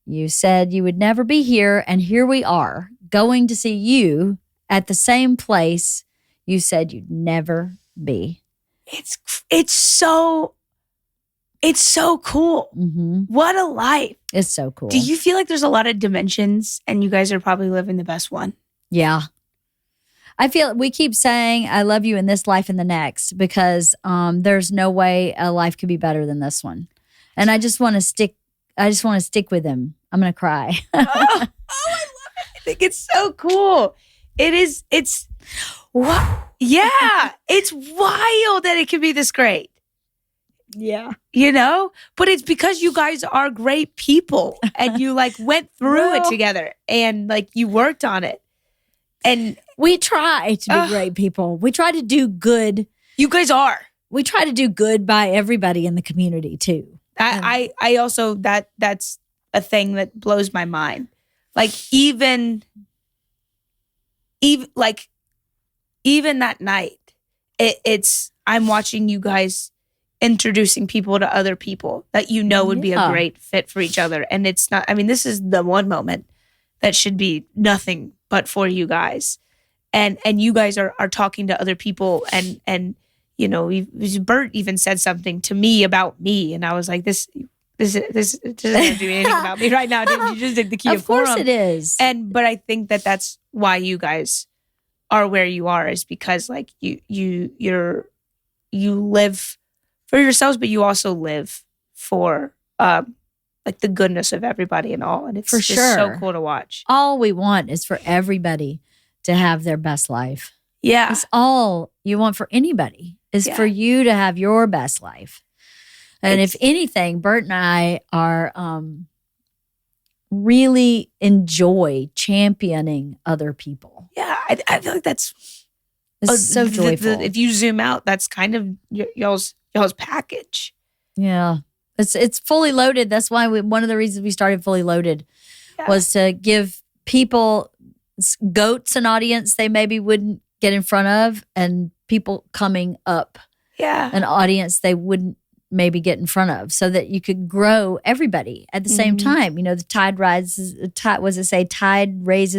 you said you would never be here, and here we are going to see you at the same place you said you'd never be. It's so cool. Mm-hmm. What a life. It's so cool. Do you feel like there's a lot of dimensions and you guys are probably living the best one? Yeah. I feel we keep saying I love you in this life and the next because there's no way a life could be better than this one. And I just want to stick with him. I'm going to cry. I love it. I think it's so cool. It's what? Yeah. It's wild that it can be this great. Yeah. You know? But it's because you guys are great people and you like went through it together and like you worked on it. And we try to be great people. We try to do good. You guys are. We try to do good by everybody in the community too. I also that's a thing that blows my mind. Like even that night, it's I'm watching you guys introducing people to other people that you know would be a great fit for each other. And it's not, I mean, this is the one moment that should be nothing but for you guys. And you guys are talking to other people and you know, Bert even said something to me about me. And I was like, this doesn't do anything about me right now. You just did the Kia Forum. Of course it is. But I think that's why you guys are where you are, is because like you live for yourselves, but you also live for like the goodness of everybody and all. And it's for just sure. so cool to watch. All we want is for everybody to have their best life. Yeah. It's all you want for anybody is for you to have your best life. And if anything, Bert and I are really enjoy championing other people. Yeah, I feel like it's so joyful. If you zoom out, that's kind of y'all's package. Yeah, it's fully loaded. That's why one of the reasons we started Fully Loaded was to give people, goats, an audience they maybe wouldn't get in front of, and people coming up, an audience they wouldn't maybe get in front of, so that you could grow everybody at the same time. You know, the tide raises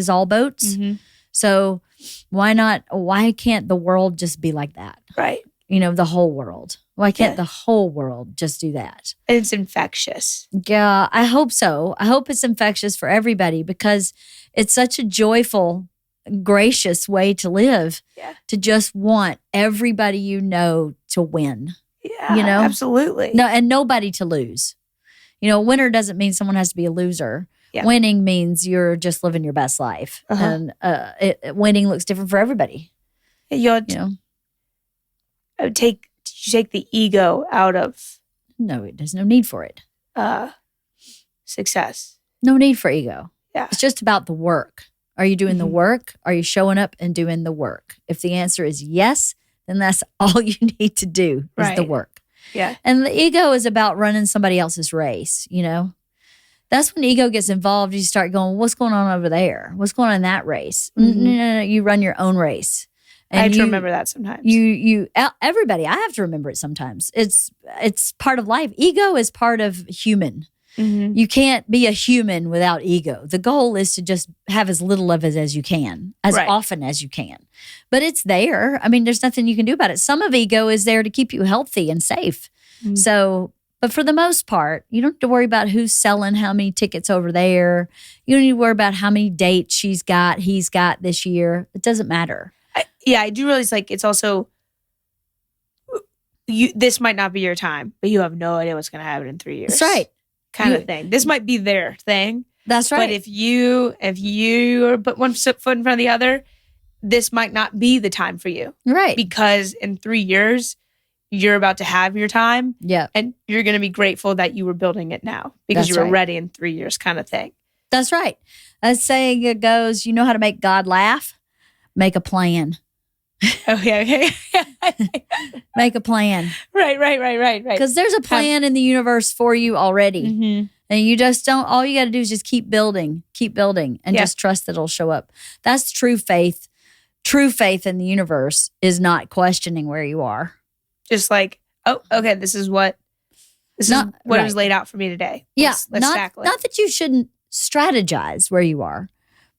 all boats. Mm-hmm. So why can't the world just be like that? Right. You know, the whole world. Why can't the whole world just do that? It's infectious. Yeah, I hope so. I hope it's infectious for everybody because it's such a joyful, gracious way to live. Yeah. To just want everybody you know to win. Yeah, you know? absolutely. No, and nobody to lose. You know, winner doesn't mean someone has to be a loser. Yeah. Winning means you're just living your best life. And winning looks different for everybody. You know? You take the ego out of... No, there's no need for it. Success. No need for ego. Yeah. It's just about the work. Are you doing the work? Are you showing up and doing the work? If the answer is yes, then that's all you need to do is the work. Yeah. And the ego is about running somebody else's race, you know? That's when ego gets involved. You start going, what's going on over there? What's going on in that race? No, you run your own race. And I have to remember that sometimes. Everybody, I have to remember it sometimes. It's part of life. Ego is part of human. You can't be a human without ego. The goal is to just have as little of it as you can, as often as you can. But it's there. I mean, there's nothing you can do about it. Some of ego is there to keep you healthy and safe. So, but for the most part, you don't have to worry about who's selling how many tickets over there. You don't need to worry about how many dates he's got this year. It doesn't matter. I do realize it's also, this might not be your time, but you have no idea what's going to happen in 3 years. That's right. Kind of thing. This might be their thing. That's right. But if you put one foot in front of the other, this might not be the time for you. Right. Because in 3 years, you're about to have your time. Yeah. And you're going to be grateful that you were building it now because you were ready in 3 years kind of thing. That's right. As saying it goes, you know how to make God laugh? Make a plan. Okay. Make a plan. Right. Because there's a plan in the universe for you already. And you just don't, all you got to do is just keep building, and just trust that it'll show up. That's true faith. True faith in the universe is not questioning where you are. Just okay, this is what was laid out for me today. Let's tackle it. Not that you shouldn't strategize where you are.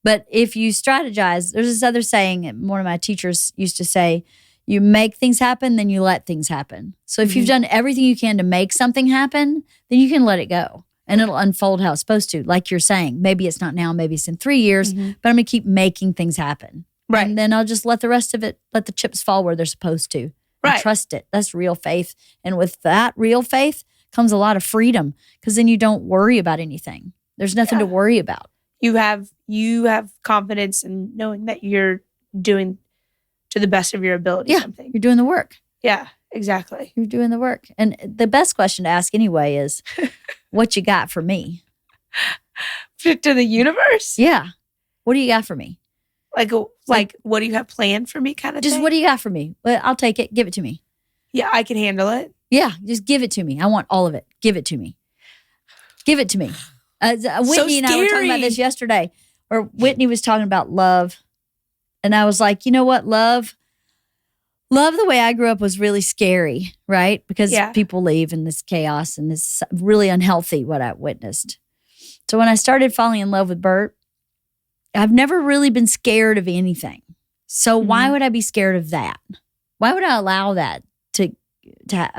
But if you strategize, there's this other saying one of my teachers used to say, you make things happen, then you let things happen. So if you've done everything you can to make something happen, then you can let it go. And it'll unfold how it's supposed to. Like you're saying, maybe it's not now, maybe it's in 3 years, but I'm going to keep making things happen. Right. And then I'll just let the rest of it, let the chips fall where they're supposed to. Right. And trust it. That's real faith. And with that real faith comes a lot of freedom because then you don't worry about anything. There's nothing to worry about. You have confidence in knowing that you're doing to the best of your ability something. You're doing the work. Yeah, exactly. You're doing the work. And the best question to ask anyway is, what you got for me? To the universe? Yeah. What do you got for me? Like what do you have planned for me kind of just thing? What do you got for me? Well, I'll take it. Give it to me. Yeah, I can handle it. Yeah, just give it to me. I want all of it. Give it to me. Give it to me. Whitney and I were talking about this yesterday, or Whitney was talking about love. And I was like, you know what? Love the way I grew up was really scary, right? Because people leave in this chaos and this really unhealthy, what I witnessed. So when I started falling in love with Bert, I've never really been scared of anything. So why would I be scared of that? Why would I allow that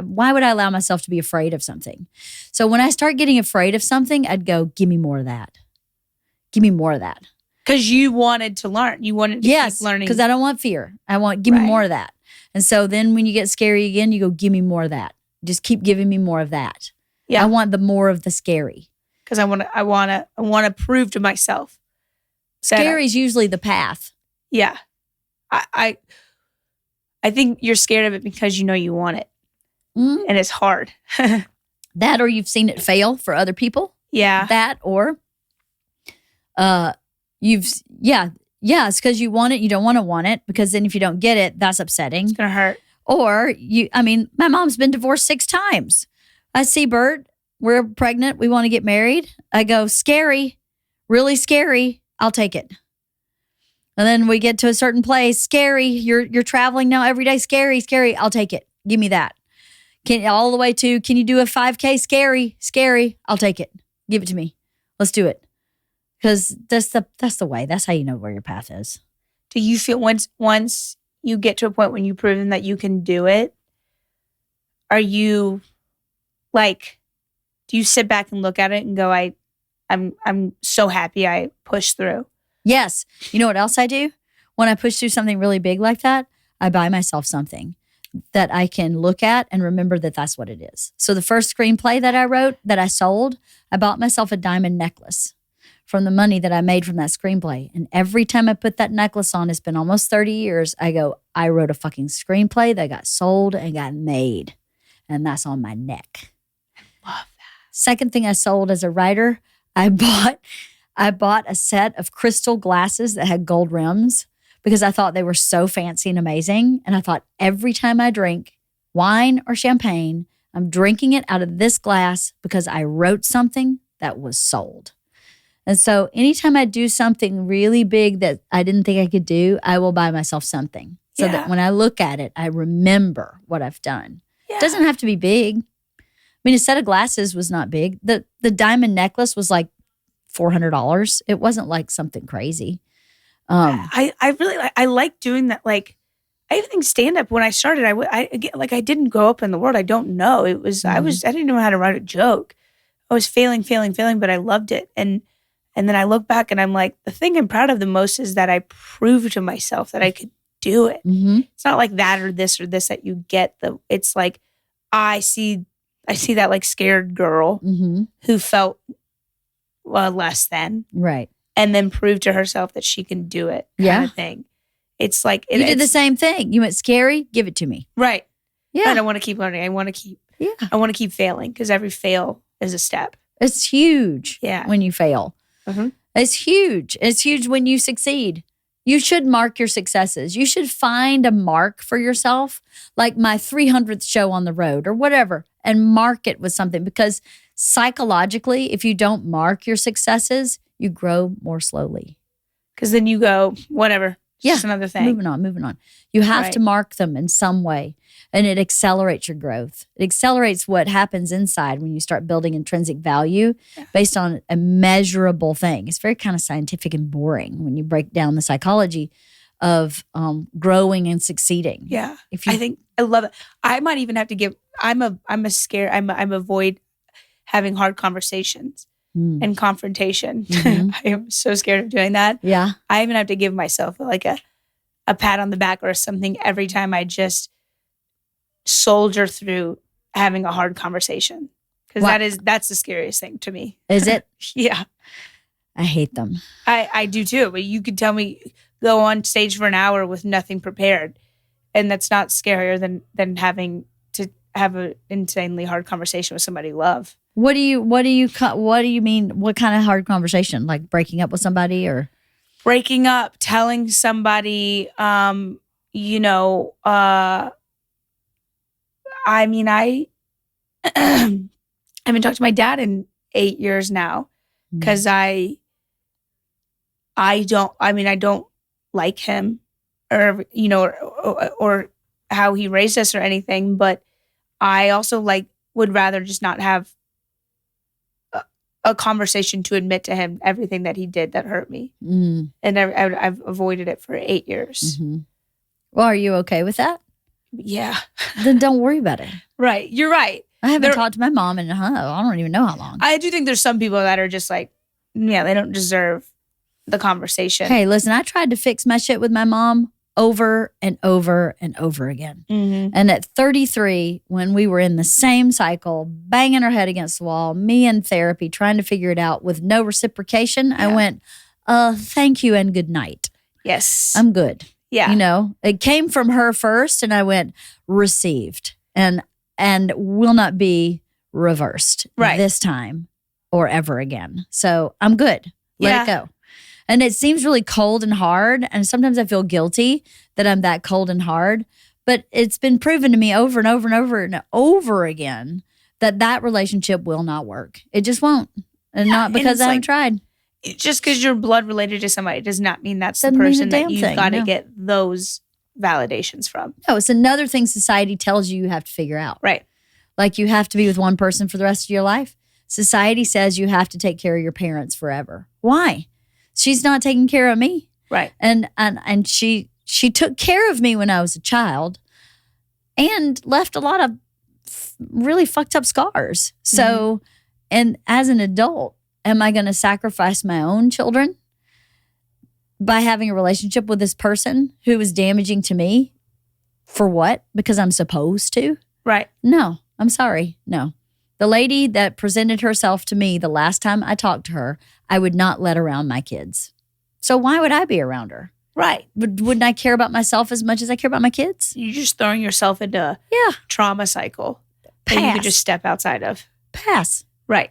why would I allow myself to be afraid of something? So when I start getting afraid of something, I'd go, give me more of that. Give me more of that. Because you wanted to learn. You wanted to keep learning. Because I don't want fear. Give me more of that. And so then when you get scary again, you go, give me more of that. Just keep giving me more of that. Yeah. I want the more of the scary. Because I want to prove to myself. Scary is usually the path. Yeah. I think you're scared of it because you know you want it. And it's hard. That or you've seen it fail for other people. Yeah. That or it's because you want it, you don't want to want it, because then if you don't get it, that's upsetting. It's going to hurt. Or my mom's been divorced 6 times. I see Bert, we're pregnant, we want to get married. I go, scary, really scary, I'll take it. And then we get to a certain place, scary, you're traveling now every day, scary, I'll take it. Give me that. All the way to, can you do a 5K? Scary, I'll take it. Give it to me. Let's do it. Because that's the way. That's how you know where your path is. Do you feel once you get to a point when you've proven that you can do it, are you like, do you sit back and look at it and go, I'm so happy I pushed through? Yes. You know what else I do? When I push through something really big like that, I buy myself something that I can look at and remember that that's what it is. So the first screenplay that I wrote, that I sold, I bought myself a diamond necklace from the money that I made from that screenplay. And every time I put that necklace on, it's been almost 30 years, I go, I wrote a fucking screenplay that got sold and got made. And that's on my neck. Love that. Second thing I sold as a writer, I bought a set of crystal glasses that had gold rims because I thought they were so fancy and amazing. And I thought every time I drink wine or champagne, I'm drinking it out of this glass because I wrote something that was sold. And so anytime I do something really big that I didn't think I could do, I will buy myself something so that when I look at it, I remember what I've done. Yeah. It doesn't have to be big. I mean, a set of glasses was not big. The diamond necklace was like $400. It wasn't like something crazy. I really like doing that. Like, I even think stand up when I started, I didn't grow up in the world. I don't know. It was, I didn't know how to write a joke. I was failing, but I loved it. And then I look back and I'm like, the thing I'm proud of the most is that I proved to myself that I could do it. Mm-hmm. It's not like that or this that you get it's like, I see that like scared girl who felt less than. Right. And then proved to herself that she can do it kind of thing. It's like... You did the same thing. You went scary, give it to me. Right. Yeah. And I want to keep learning. I want to keep failing because every fail is a step. It's huge when you fail. Mm-hmm. It's huge. It's huge when you succeed. You should mark your successes. You should find a mark for yourself, like my 300th show on the road or whatever, and mark it with something. Because psychologically, if you don't mark your successes, you grow more slowly. Because then you go, whatever, just another thing. Moving on. You have to mark them in some way, and it accelerates your growth. It accelerates what happens inside when you start building intrinsic value based on a measurable thing. It's very kind of scientific and boring when you break down the psychology of growing and succeeding. Yeah, I think I love it. I might even have to give. I'm avoid having hard conversations. And confrontation. I am so scared of doing that. Yeah. I even have to give myself like a pat on the back or something every time I just soldier through having a hard conversation. Because that's the scariest thing to me. Is it? Yeah. I hate them. I do too. But you could tell me go on stage for an hour with nothing prepared. And that's not scarier than having to have an insanely hard conversation with somebody you love. What do you mean? What kind of hard conversation? Like breaking up with somebody or? Breaking up, telling somebody, I mean, I haven't talked to my dad in 8 years now because I don't like him or how he raised us or anything, but I also would rather just not have a conversation to admit to him everything that he did that hurt me. And I've avoided it for 8 years. Mm-hmm. Well, are you okay with that? Yeah. Then don't worry about it. Right. You're right. I haven't talked to my mom in, I don't even know how long. I do think there's some people that are just like, they don't deserve the conversation. Hey, listen, I tried to fix my shit with my mom over and over and over again. Mm-hmm. And at 33, when we were in the same cycle, banging our head against the wall, me in therapy, trying to figure it out with no reciprocation, I went, thank you and good night. Yes. I'm good. Yeah. It came from her first and I went, received and will not be reversed this time or ever again. So I'm good. Let it go. And it seems really cold and hard. And sometimes I feel guilty that I'm that cold and hard. But it's been proven to me over and over and over and over again that relationship will not work. It just won't. And not because I haven't tried. Just because you're blood related to somebody does not mean that's the person that you've got to get those validations from. No, it's another thing society tells you have to figure out. Right. Like you have to be with one person for the rest of your life. Society says you have to take care of your parents forever. Why? She's not taking care of me. Right. And she took care of me when I was a child and left a lot of really fucked up scars. So, and as an adult, am I going to sacrifice my own children by having a relationship with this person who is damaging to me? For what? Because I'm supposed to? Right. No, I'm sorry. No. The lady that presented herself to me the last time I talked to her, I would not let around my kids. So why would I be around her? Right. Wouldn't I care about myself as much as I care about my kids? You're just throwing yourself into a trauma cycle that you could just step outside of. Pass. Right.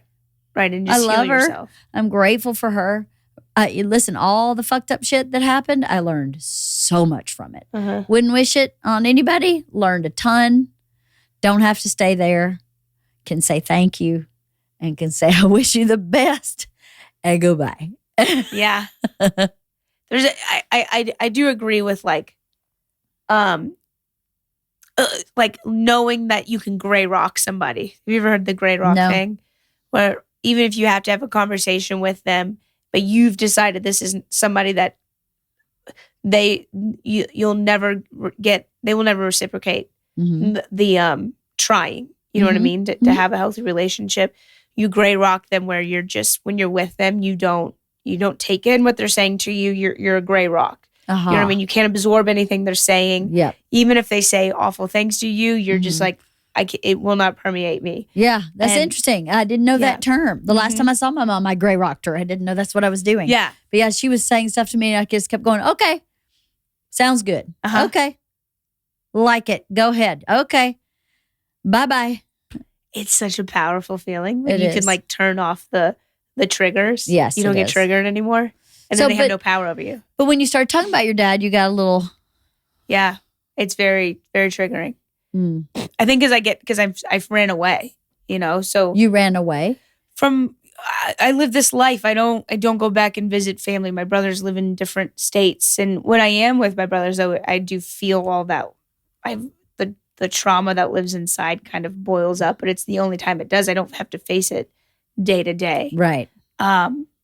Right. And just I love heal her. yourself. I'm grateful for her. Listen, all the fucked up shit that happened, I learned so much from it. Wouldn't wish it on anybody. Learned a ton. Don't have to stay there. Can say thank you and can say I wish you the best and goodbye. Yeah. I do agree with like knowing that you can gray rock somebody. Have you ever heard the gray rock thing? Where even if you have to have a conversation with them, but you've decided this isn't somebody that they will never reciprocate the trying. You know what I mean? To have a healthy relationship, you gray rock them where you're just, when you're with them, you don't take in what they're saying to you. You're a gray rock. You know what I mean? You can't absorb anything they're saying. Yeah. Even if they say awful things to you, you're just like, it will not permeate me. Yeah, that's interesting. I didn't know that term. The last time I saw my mom, I gray rocked her. I didn't know that's what I was doing. Yeah. But yeah, she was saying stuff to me and I just kept going, okay, sounds good. Okay. Like it. Go ahead. Okay. Bye-bye. It's such a powerful feeling when It you is. can like turn off the triggers. Yes, You don't it get is. triggered anymore. And So, then they have but- no power over you. But when you started talking about your dad, you got a little... Yeah. It's very, very triggering. I think because I've ran away, so You ran away? I live this life. I don't go back and visit family. My brothers live in different states. And when I am with my brothers, though, I do feel all that. The trauma that lives inside kind of boils up, but it's the only time it does. I don't have to face it day to day. Right.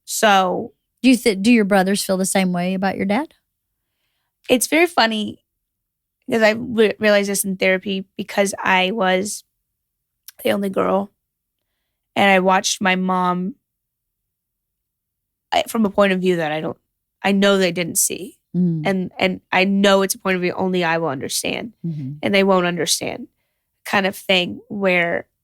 So Do your brothers feel the same way about your dad? it's very funny because I realized this in therapy because I was the only girl and I watched my mom from a point of view that I know they didn't see. And I know it's a point of view only I will understand and they won't understand kind of thing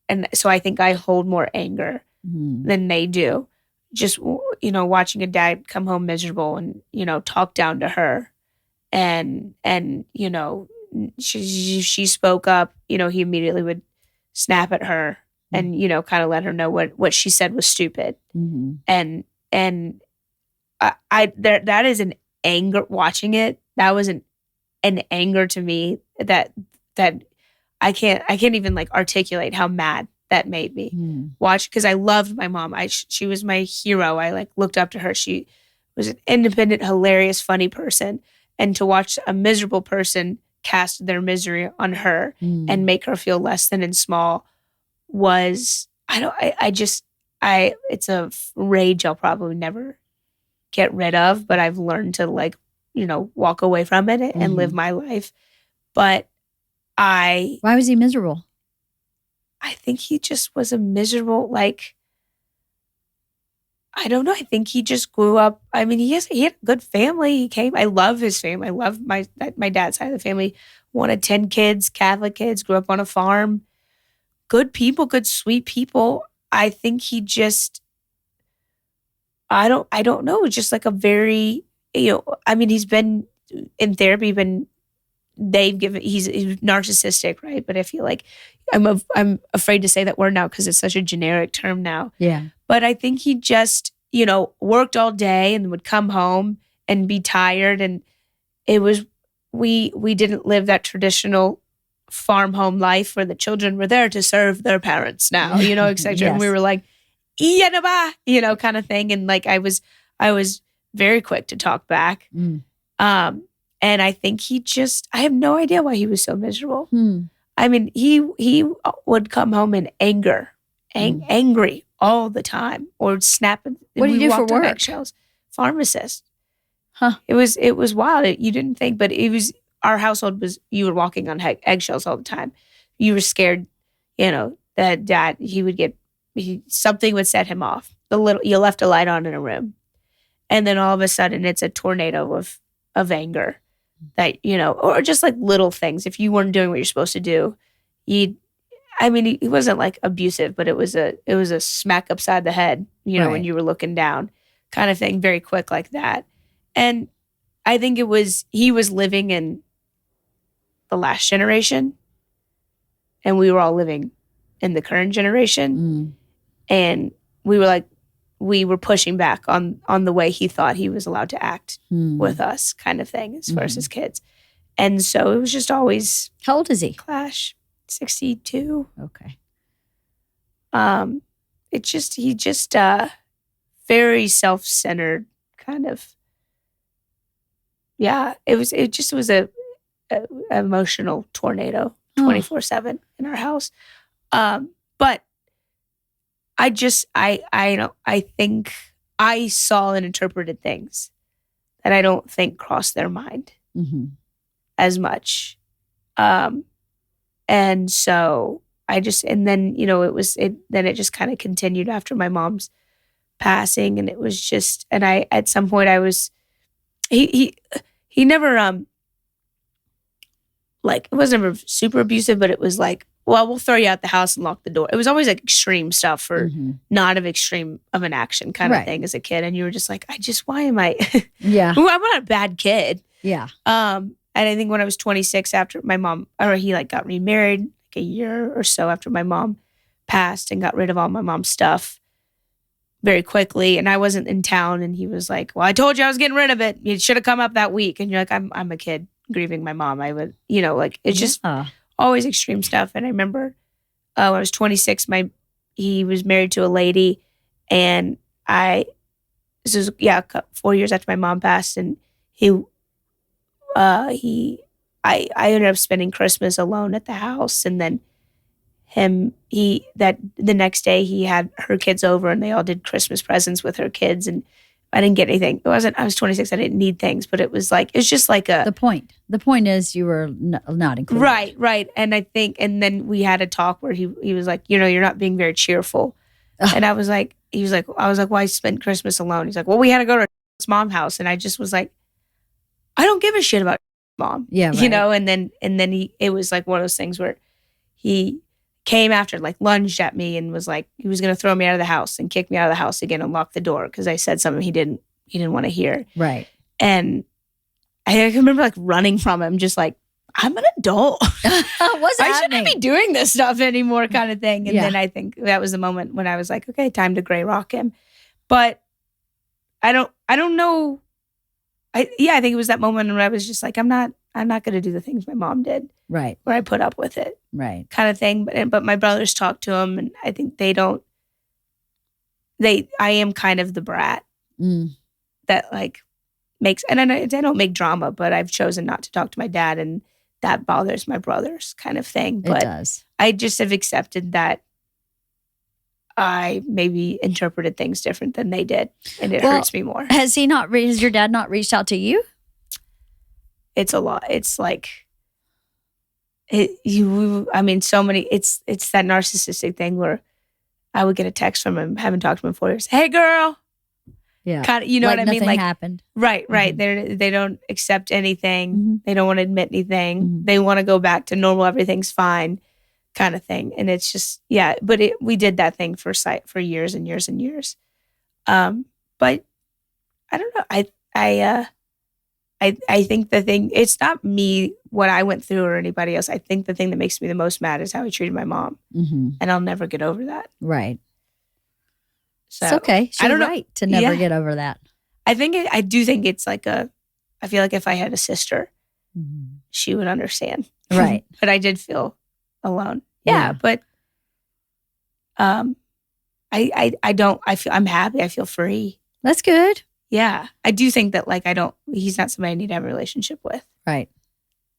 and so I think I hold more anger than they do. Just, watching a dad come home miserable and, talk down to her and she spoke up, he immediately would snap at her and, kind of let her know what she said was stupid. And that is an anger watching it. That was an anger to me that I can't even like articulate how mad that made me. Watch, because I loved my mom. She was my hero. I like looked up to her. She was an independent, hilarious, funny person. And to watch a miserable person cast their misery on her and make her feel less than and small was it's a rage I'll probably never get rid of, but I've learned to like, walk away from it and live my life. But why was he miserable? I think he just was a miserable, like, I don't know. I think he just grew up. I mean, he had a good family. I love his family. I love my dad's side of the family. One of 10 kids, Catholic kids, grew up on a farm. Good people, good, sweet people. I think he just, I don't know. It's just like a very, he's been in therapy, he's narcissistic, right? But I feel like I'm afraid to say that word now because it's such a generic term now. Yeah. But I think he just, worked all day and would come home and be tired. And it was, we didn't live that traditional farm home life where the children were there to serve their parents now, et cetera. Yes. And we were like, kind of thing. And like, I was very quick to talk back. And I think I have no idea why he was so miserable. I mean, he would come home in anger, angry all the time, or snap. What did you do for work? Eggshells. Pharmacist. Huh. It was wild. You didn't think, but our household was, you were walking on eggshells all the time. You were scared, that dad, something would set him off. You left a light on in a room. And then all of a sudden it's a tornado of anger that, or just like little things. If you weren't doing what you're supposed to do, he wasn't like abusive, but it was a smack upside the head, Right. when you were looking down kind of thing, very quick like that. And I think he was living in the last generation and we were all living in the current generation. And we were pushing back on the way he thought he was allowed to act with us kind of thing as far as his kids. And so it was just always. How old is he? Clash. 62. Okay. He just very self-centered kind of. Yeah, it was a emotional tornado 24/7 in our house. But I think I saw and interpreted things that I don't think crossed their mind as much. And so then it just kind of continued after my mom's passing. And it was just, and at some point he never, it wasn't ever super abusive, but it was like, well, we'll throw you out the house and lock the door. It was always like extreme stuff for not of extreme of an action kind of thing as a kid. And you were just like, why am I? Yeah. I'm not a bad kid. Yeah. And I think when I was 26 after my mom, he got remarried like a year or so after my mom passed and got rid of all my mom's stuff very quickly. And I wasn't in town and he was like, well, I told you I was getting rid of it. You should have come up that week. And you're like, I'm a kid grieving my mom. I would, it's just always extreme stuff. And I remember when I was 26, he was married to a lady and this was 4 years after my mom passed, and I ended up spending Christmas alone at the house, and then the next day he had her kids over and they all did Christmas presents with her kids, and I didn't get anything. I was 26. I didn't need things, but it's just like the point. The point is you were not included. Right. And I think, and then we had a talk where he was like, you're not being very cheerful. And I was like, why spend Christmas alone? He's like, well, we had to go to his mom's house. And I just was like, I don't give a shit about mom. Yeah. Right. And then it was like one of those things where he came after, like lunged at me and was like, he was going to throw me out of the house and kick me out of the house again and lock the door because I said something he didn't want to hear. Right. And I remember like running from him, just like, I'm an adult. I shouldn't be doing this stuff anymore kind of thing. And then I think that was the moment when I was like, okay, time to gray rock him. But I don't know. I think it was that moment when I was just like, I'm not going to do the things my mom did. Right. Where I put up with it. Right. Kind of thing. But my brothers talk to him and I think I am kind of the brat that like makes, and I don't make drama, but I've chosen not to talk to my dad and that bothers my brothers kind of thing. But it does. I just have accepted that I maybe interpreted things different than they did, and it hurts me more. Has your dad not reached out to you? It's a lot. It's like, so many, it's that narcissistic thing where I would get a text from him, haven't talked to him in 4 years. Hey girl. Yeah. Kind of, you know what I mean? Nothing happened. Right. They don't accept anything. They don't want to admit anything. They want to go back to normal, everything's fine kind of thing. And it's just, but we did that thing for years and years and years. But I don't know. I think the thing, it's not me, what I went through or anybody else. I think the thing that makes me the most mad is how he treated my mom. And I'll never get over that. Right. So, it's okay. She's right to never get over that. I do think it's like I feel like if I had a sister, she would understand. Right. But I did feel alone. Yeah. But I'm happy. I feel free. That's good. Yeah. I do think that he's not somebody I need to have a relationship with. Right.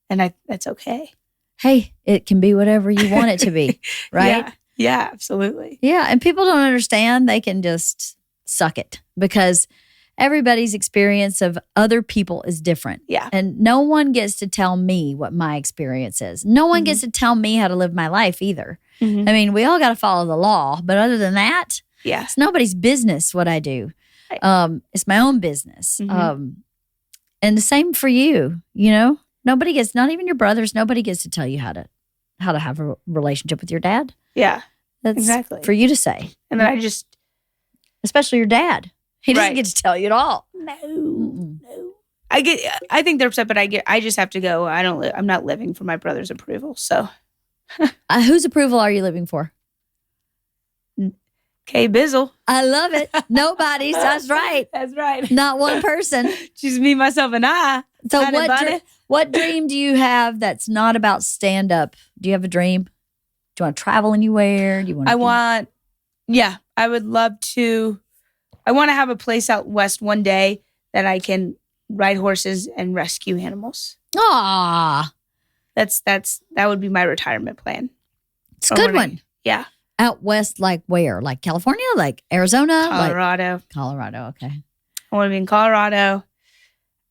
And that's okay. Hey, it can be whatever you want it to be. Right. Yeah, absolutely. Yeah. And people don't understand. They can just suck it because everybody's experience of other people is different. Yeah. And no one gets to tell me what my experience is. No one gets to tell me how to live my life either. I mean, we all got to follow the law. But other than that, it's nobody's business what I do. Right. It's my own business. And the same for you, you know? Nobody gets, not even your brothers, nobody gets to tell you how to have a relationship with your dad. Yeah. That's exactly for you to say. And then I just... Especially your dad. He doesn't get to tell you at all. No. I think they're upset, but I just have to go. I'm not living for my brother's approval, so... Whose approval are you living for? Kay Bizzle. I love it. Nobody's. That's right. That's right. Not one person. Just me, myself, and I. So what dream do you have that's not about stand-up? Do you have a dream? Do you want to travel anywhere? Do you want? I would love to. I want to have a place out west one day that I can ride horses and rescue animals. Ah, that would be my retirement plan. It's a good one. Yeah. Out west, like where? Like California? Like Arizona? Colorado. Colorado, okay. I want to be in Colorado.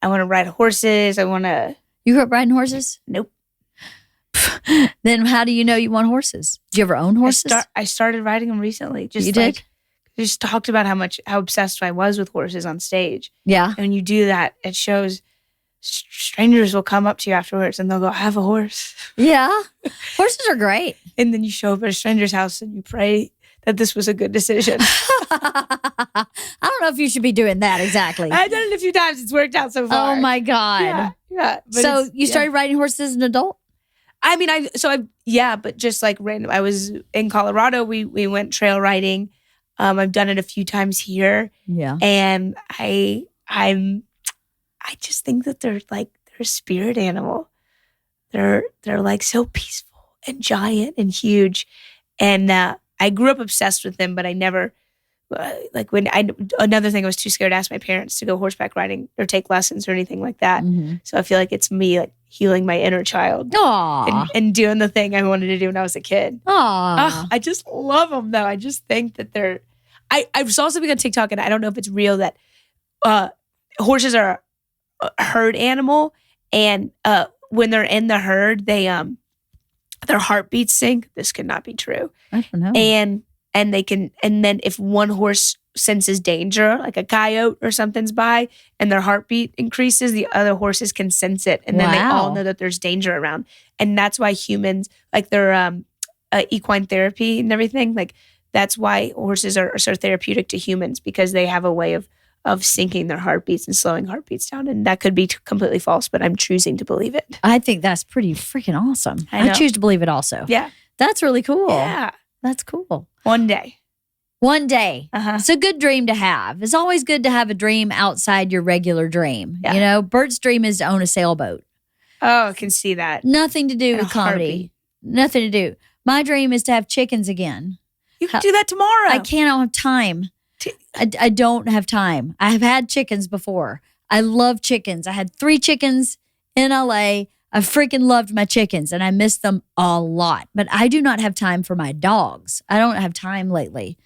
I want to ride horses. I want to... You grew up riding horses? Nope. Then how do you know you want horses? Do you ever own horses? I started riding them recently. You did? Just talked about how obsessed I was with horses on stage. Yeah. And when you do that, it shows... Strangers will come up to you afterwards and they'll go, I have a horse. Yeah. Horses are great. And then you show up at a stranger's house and you pray that this was a good decision. I don't know if you should be doing that exactly. I've done it a few times. It's worked out so far. Oh my God. Yeah. So you started riding horses as an adult? I mean, but just like random. I was in Colorado. We went trail riding. I've done it a few times here. Yeah. And I just think that they're a spirit animal. They're like so peaceful and giant and huge. And I grew up obsessed with them, but I never another thing, I was too scared to ask my parents to go horseback riding or take lessons or anything like that. Mm-hmm. So I feel like it's me like healing my inner child. And doing the thing I wanted to do when I was a kid. I just love them though. I just think that they're. I saw something on TikTok and I don't know if it's real that horses are a herd animal, and when they're in the herd, they their heartbeats sync. This could not be true. I don't know. And they can, and then if one horse senses danger, like a coyote or something's by, and their heartbeat increases, the other horses can sense it, and then they all know that there's danger around. And that's why humans, like their equine therapy and everything, like that's why horses are so therapeutic to humans, because they have a way of syncing their heartbeats and slowing heartbeats down. And that could be completely false, but I'm choosing to believe it. I think that's pretty freaking awesome. I choose to believe it also. Yeah. That's really cool. Yeah. That's cool. One day. It's a good dream to have. It's always good to have a dream outside your regular dream. Yeah. You know, Bert's dream is to own a sailboat. Oh, I can see that. Nothing to do with comedy. Heartbeat. Nothing to do. My dream is to have chickens again. You can do that tomorrow. I can't. I don't have time. I don't have time. I have had chickens before. I love chickens. I had 3 chickens in LA. I freaking loved my chickens and I miss them a lot. But I do not have time for my dogs. I don't have time lately.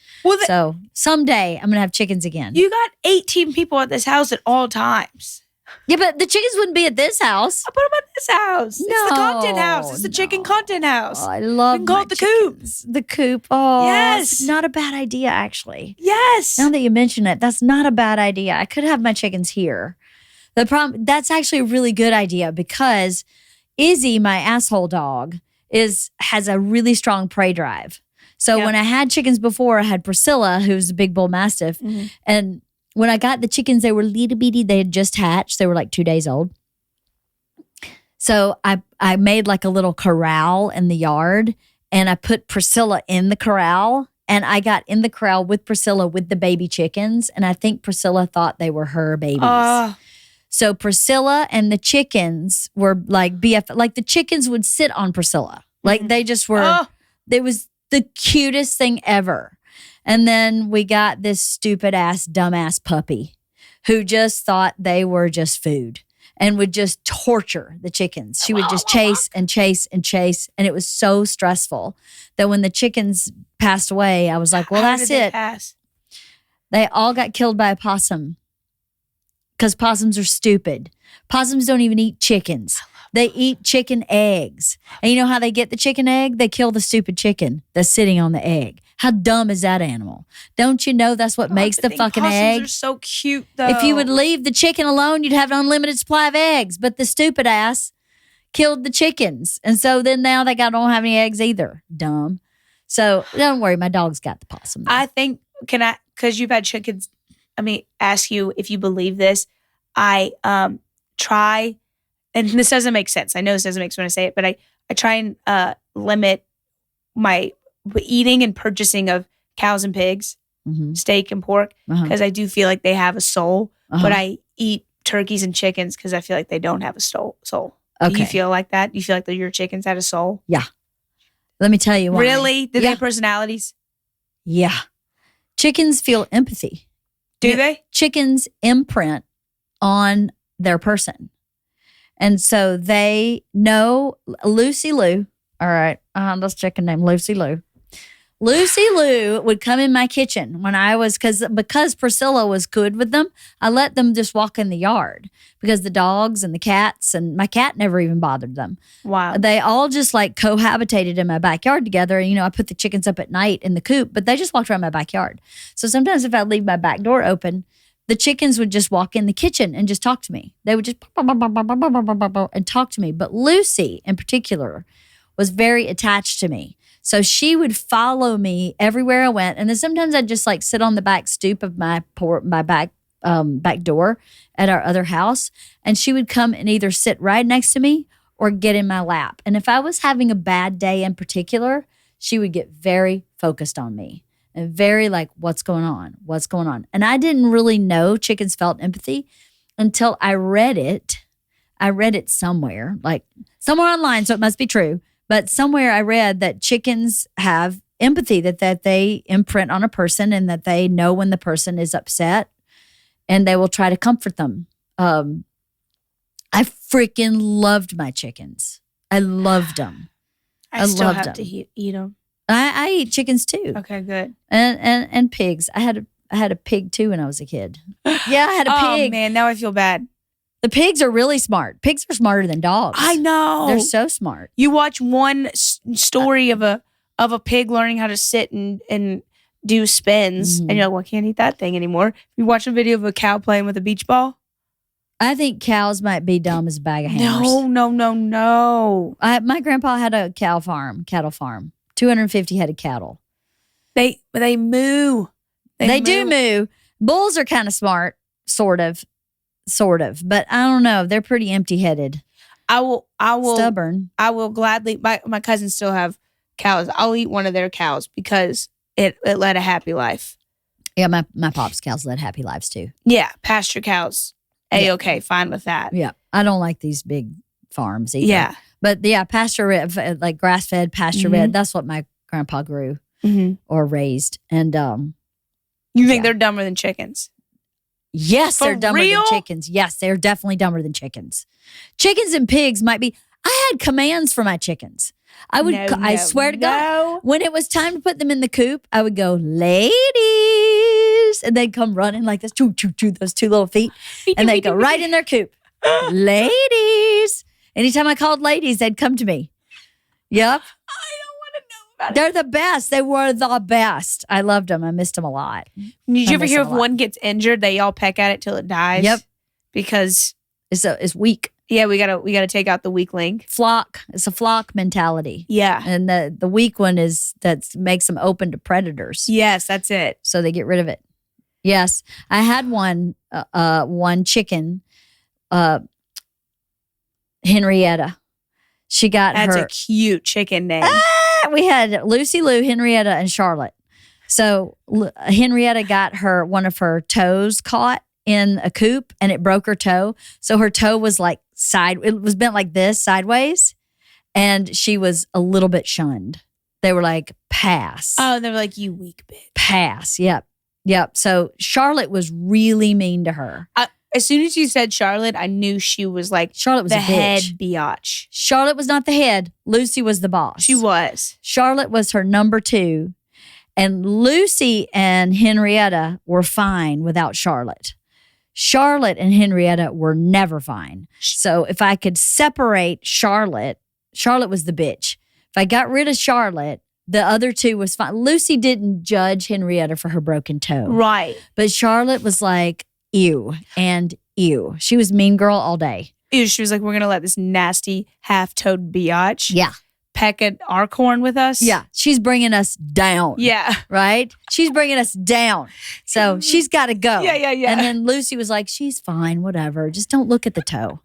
So someday I'm going to have chickens again. You got 18 people at this house at all times. Yeah, but the chickens wouldn't be at this house. I put them at this house. No, it's the content house. It's the chicken content house. Oh, I love call it the coop. The coop. Oh, yes. Not a bad idea, actually. Yes. Now that you mention it, that's not a bad idea. I could have my chickens here. The problem, that's actually a really good idea because Izzy, my asshole dog, has a really strong prey drive. So when I had chickens before, I had Priscilla, who's a big bull mastiff, and when I got the chickens, they were little bitty. They had just hatched. They were like 2 days old. So I made like a little corral in the yard, and I put Priscilla in the corral, and I got in the corral with Priscilla with the baby chickens, and I think Priscilla thought they were her babies. So Priscilla and the chickens were like BF. Like the chickens would sit on Priscilla. Like they just were. It was the cutest thing ever. And then we got this stupid ass, dumbass puppy who just thought they were just food and would just torture the chickens. She would just chase and chase and chase. And it was so stressful that when the chickens passed away, I was like, well, that's it. They all got killed by a possum. because possums are stupid. Possums don't even eat chickens. They eat chicken eggs. And you know how they get the chicken egg? They kill the stupid chicken that's sitting on the egg. How dumb is that animal? Don't you know that's what makes the fucking egg? Possums are so cute, though. If you would leave the chicken alone, you'd have an unlimited supply of eggs. But the stupid ass killed the chickens. And so then now they don't have any eggs either. Dumb. So don't worry, my dog's got the possum. I think, because you've had chickens, let me ask you if you believe this. I try, and this doesn't make sense. I know this doesn't make sense when I say it, but I try and limit my eating and purchasing of cows and pigs, steak and pork, because I do feel like they have a soul. But I eat turkeys and chickens because I feel like they don't have a soul. Okay. Do you feel like that? Do you feel like your chickens had a soul? Yeah. Let me tell you why. Really? Do they have personalities? Yeah. Chickens feel empathy. Do they? Chickens imprint on their person. And so they know Lucy Lou. All right. That's chicken name, Lucy Lou. Lucy Lou would come in my kitchen when I was, because Priscilla was good with them, I let them just walk in the yard because the dogs and the cats, and my cat never even bothered them. Wow. They all just like cohabitated in my backyard together. And, I put the chickens up at night in the coop, but they just walked around my backyard. So sometimes if I leave my back door open, the chickens would just walk in the kitchen and just talk to me. They would just and talk to me. But Lucy in particular was very attached to me. So she would follow me everywhere I went. And then sometimes I'd just like sit on the back stoop of my back door at our other house. And she would come and either sit right next to me or get in my lap. And if I was having a bad day in particular, she would get very focused on me and very like, what's going on? What's going on? And I didn't really know chickens felt empathy until I read it. I read it somewhere, like somewhere online, so it must be true. But somewhere I read that chickens have empathy, that they imprint on a person and that they know when the person is upset and they will try to comfort them. I freaking loved my chickens. I loved them. I still have to eat them. I eat chickens too. Okay, good. And pigs. I had a pig too when I was a kid. Yeah, I had a pig. Oh man, now I feel bad. The pigs are really smart. Pigs are smarter than dogs. I know. They're so smart. You watch one story of a pig learning how to sit and do spins, and you're like, well, I can't eat that thing anymore. You watch a video of a cow playing with a beach ball. I think cows might be dumb as a bag of hammers. No. My grandpa had a cattle farm, 250 head of cattle. They moo. They do moo. Bulls are kind of smart, sort of, but I don't know. They're pretty empty-headed. I will. Stubborn. I will gladly. My cousins still have cows. I'll eat one of their cows because it led a happy life. Yeah, my pop's cows led happy lives too. Yeah, pasture cows. A-okay, fine with that. Yeah, I don't like these big farms either. Yeah. But yeah, pasture, like grass-fed, pasture-fed, that's what my grandpa grew or raised. And you think they're dumber than chickens? Yes, they're dumber real? than chickens. Yes, they're definitely dumber than chickens. Chickens and pigs might be. I had commands for my chickens. I swear to God, when it was time to put them in the coop, I would go, ladies, and they'd come running like this, choo, choo, choo, those two little feet, and they'd go right in their coop. Ladies. Anytime I called ladies, they'd come to me. Yep. I don't want to know about it. They're the best. They were the best. I loved them. I missed them a lot. Did you ever hear if one gets injured, they all peck at it till it dies? Yep. Because it's weak. Yeah, we gotta take out the weak link. Flock. It's a flock mentality. Yeah. And the weak one that makes them open to predators. Yes, that's it. So they get rid of it. Yes. I had one chicken, Henrietta. She got That's her. a cute chicken name. We had Lucy Lou, Henrietta, and Charlotte. So Henrietta got one of her toes caught in a coop and it broke her toe. So her toe was like it was bent like this sideways. And she was a little bit shunned. They were like, pass. Oh, they were like, you weak bitch. Pass. Yep. So Charlotte was really mean to her. As soon as you said Charlotte, I knew she was like Charlotte was the a head bitch. biatch. Charlotte was not the head. Lucy was the boss. She was. Charlotte was her number 2. And Lucy and Henrietta were fine without Charlotte. Charlotte and Henrietta were never fine. So if I could separate Charlotte was the bitch. If I got rid of Charlotte, the other two was fine. Lucy didn't judge Henrietta for her broken toe. Right. But Charlotte was like, ew and ew. She was mean girl all day. Ew, she was like, we're going to let this nasty half-toed biatch peck at our corn with us. Yeah. She's bringing us down. Yeah. Right? She's bringing us down. So she's got to go. Yeah. And then Lucy was like, she's fine, whatever. Just don't look at the toe.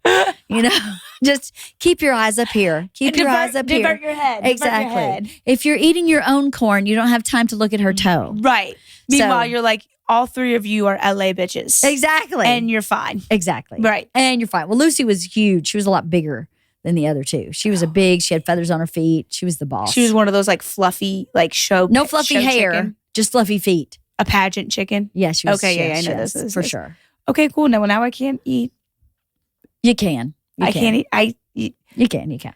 You know, just keep your eyes up here. Keep your eyes up here. Divert your head. Exactly. Divert your head. If you're eating your own corn, you don't have time to look at her toe. Right. Meanwhile, you're like, all three of you are LA bitches. Exactly. And you're fine. Exactly. Right. And you're fine. Well, Lucy was huge. She was a lot bigger than the other two. She was she had feathers on her feet. She was the boss. She was one of those like fluffy, like no fluffy hair, chicken. Just fluffy feet. A pageant chicken. Yeah, she was. Okay, yeah, I know this for sure. Okay, cool. Now I can't eat. You can. I can't eat. You can.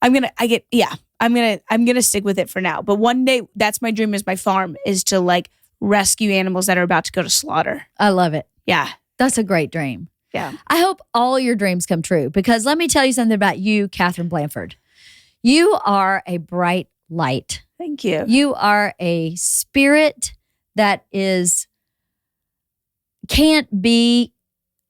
I'm gonna stick with it for now. But one day, that's my dream. Is my farm is to like rescue animals that are about to go to slaughter. I love it. Yeah, that's a great dream. Yeah, I hope all your dreams come true because let me tell you something about you, Katherine Blanford. You are a bright light. Thank you. You are a spirit that can't be,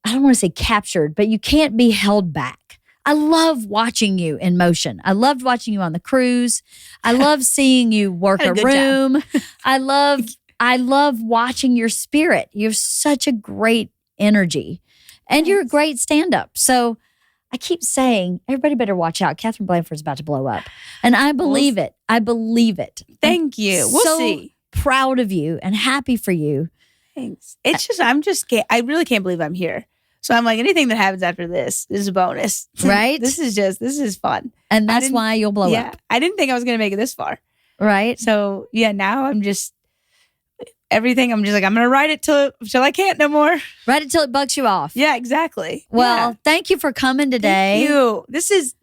I don't want to say captured, but you can't be held back. I love watching you in motion. I loved watching you on the cruise. I love seeing you work a room. I love watching your spirit. You have such a great energy and you're a great stand-up. So I keep saying, everybody better watch out. Katherine Blanford's about to blow up. And I believe it. I believe it. Thank you. We'll see. Proud of you and happy for you. Thanks. It's just, I really can't believe I'm here. So I'm like, anything that happens after this is a bonus. Right? This is fun. And that's why you'll blow up. I didn't think I was going to make it this far. Right? So yeah, now I'm just, everything, I'm just like, I'm going to write it till I can't no more. Write it till it bugs you off. Yeah, exactly. Well, thank you for coming today. Thank you. This is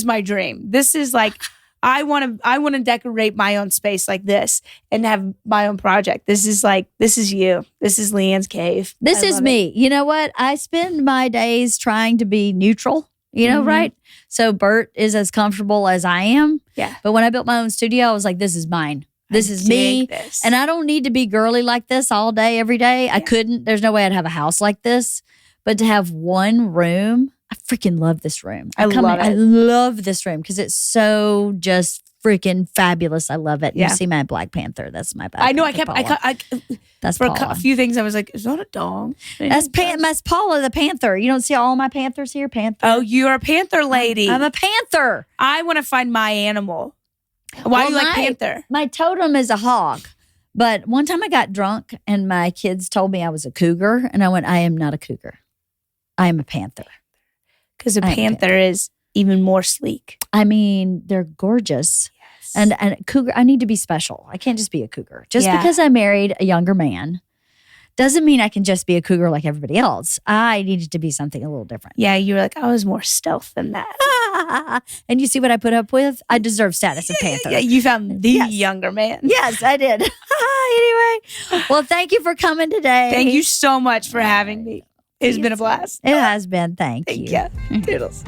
my dream. This is like, I want to decorate my own space like this and have my own project. This is you. This is LeeAnn's cave. This is me. You know what? I spend my days trying to be neutral, right? So Bert is as comfortable as I am. Yeah. But when I built my own studio, I was like, this is mine. This is me. And I don't need to be girly like this all day, every day. Yeah. I couldn't. There's no way I'd have a house like this. But to have one room, I freaking love this room. I love this room because it's so just freaking fabulous. I love it. Yeah. You see my Black Panther. That's my Black Panther. I that's for Paula. a few things I was like, is that a dog? That's Paula the Panther. You don't see all my Panthers here? Panther. Oh, you're a Panther lady. I'm a Panther. I want to find my animal. Why do you like Panther? My totem is a hog. But one time I got drunk and my kids told me I was a cougar. And I went, I am not a cougar. I am a panther. Because a panther is even more sleek. I mean, they're gorgeous. Yes. And cougar, I need to be special. I can't just be a cougar. Just because I married a younger man doesn't mean I can just be a cougar like everybody else. I needed to be something a little different. Yeah, you were like, I was more stealth than that. And you see what I put up with? I deserve status of panther. Yeah, you found the younger man. Yes, I did. Anyway, well, thank you for coming today. Thank you so much for having me. It's been a blast. It has been. Thank you. Yeah. Toodles.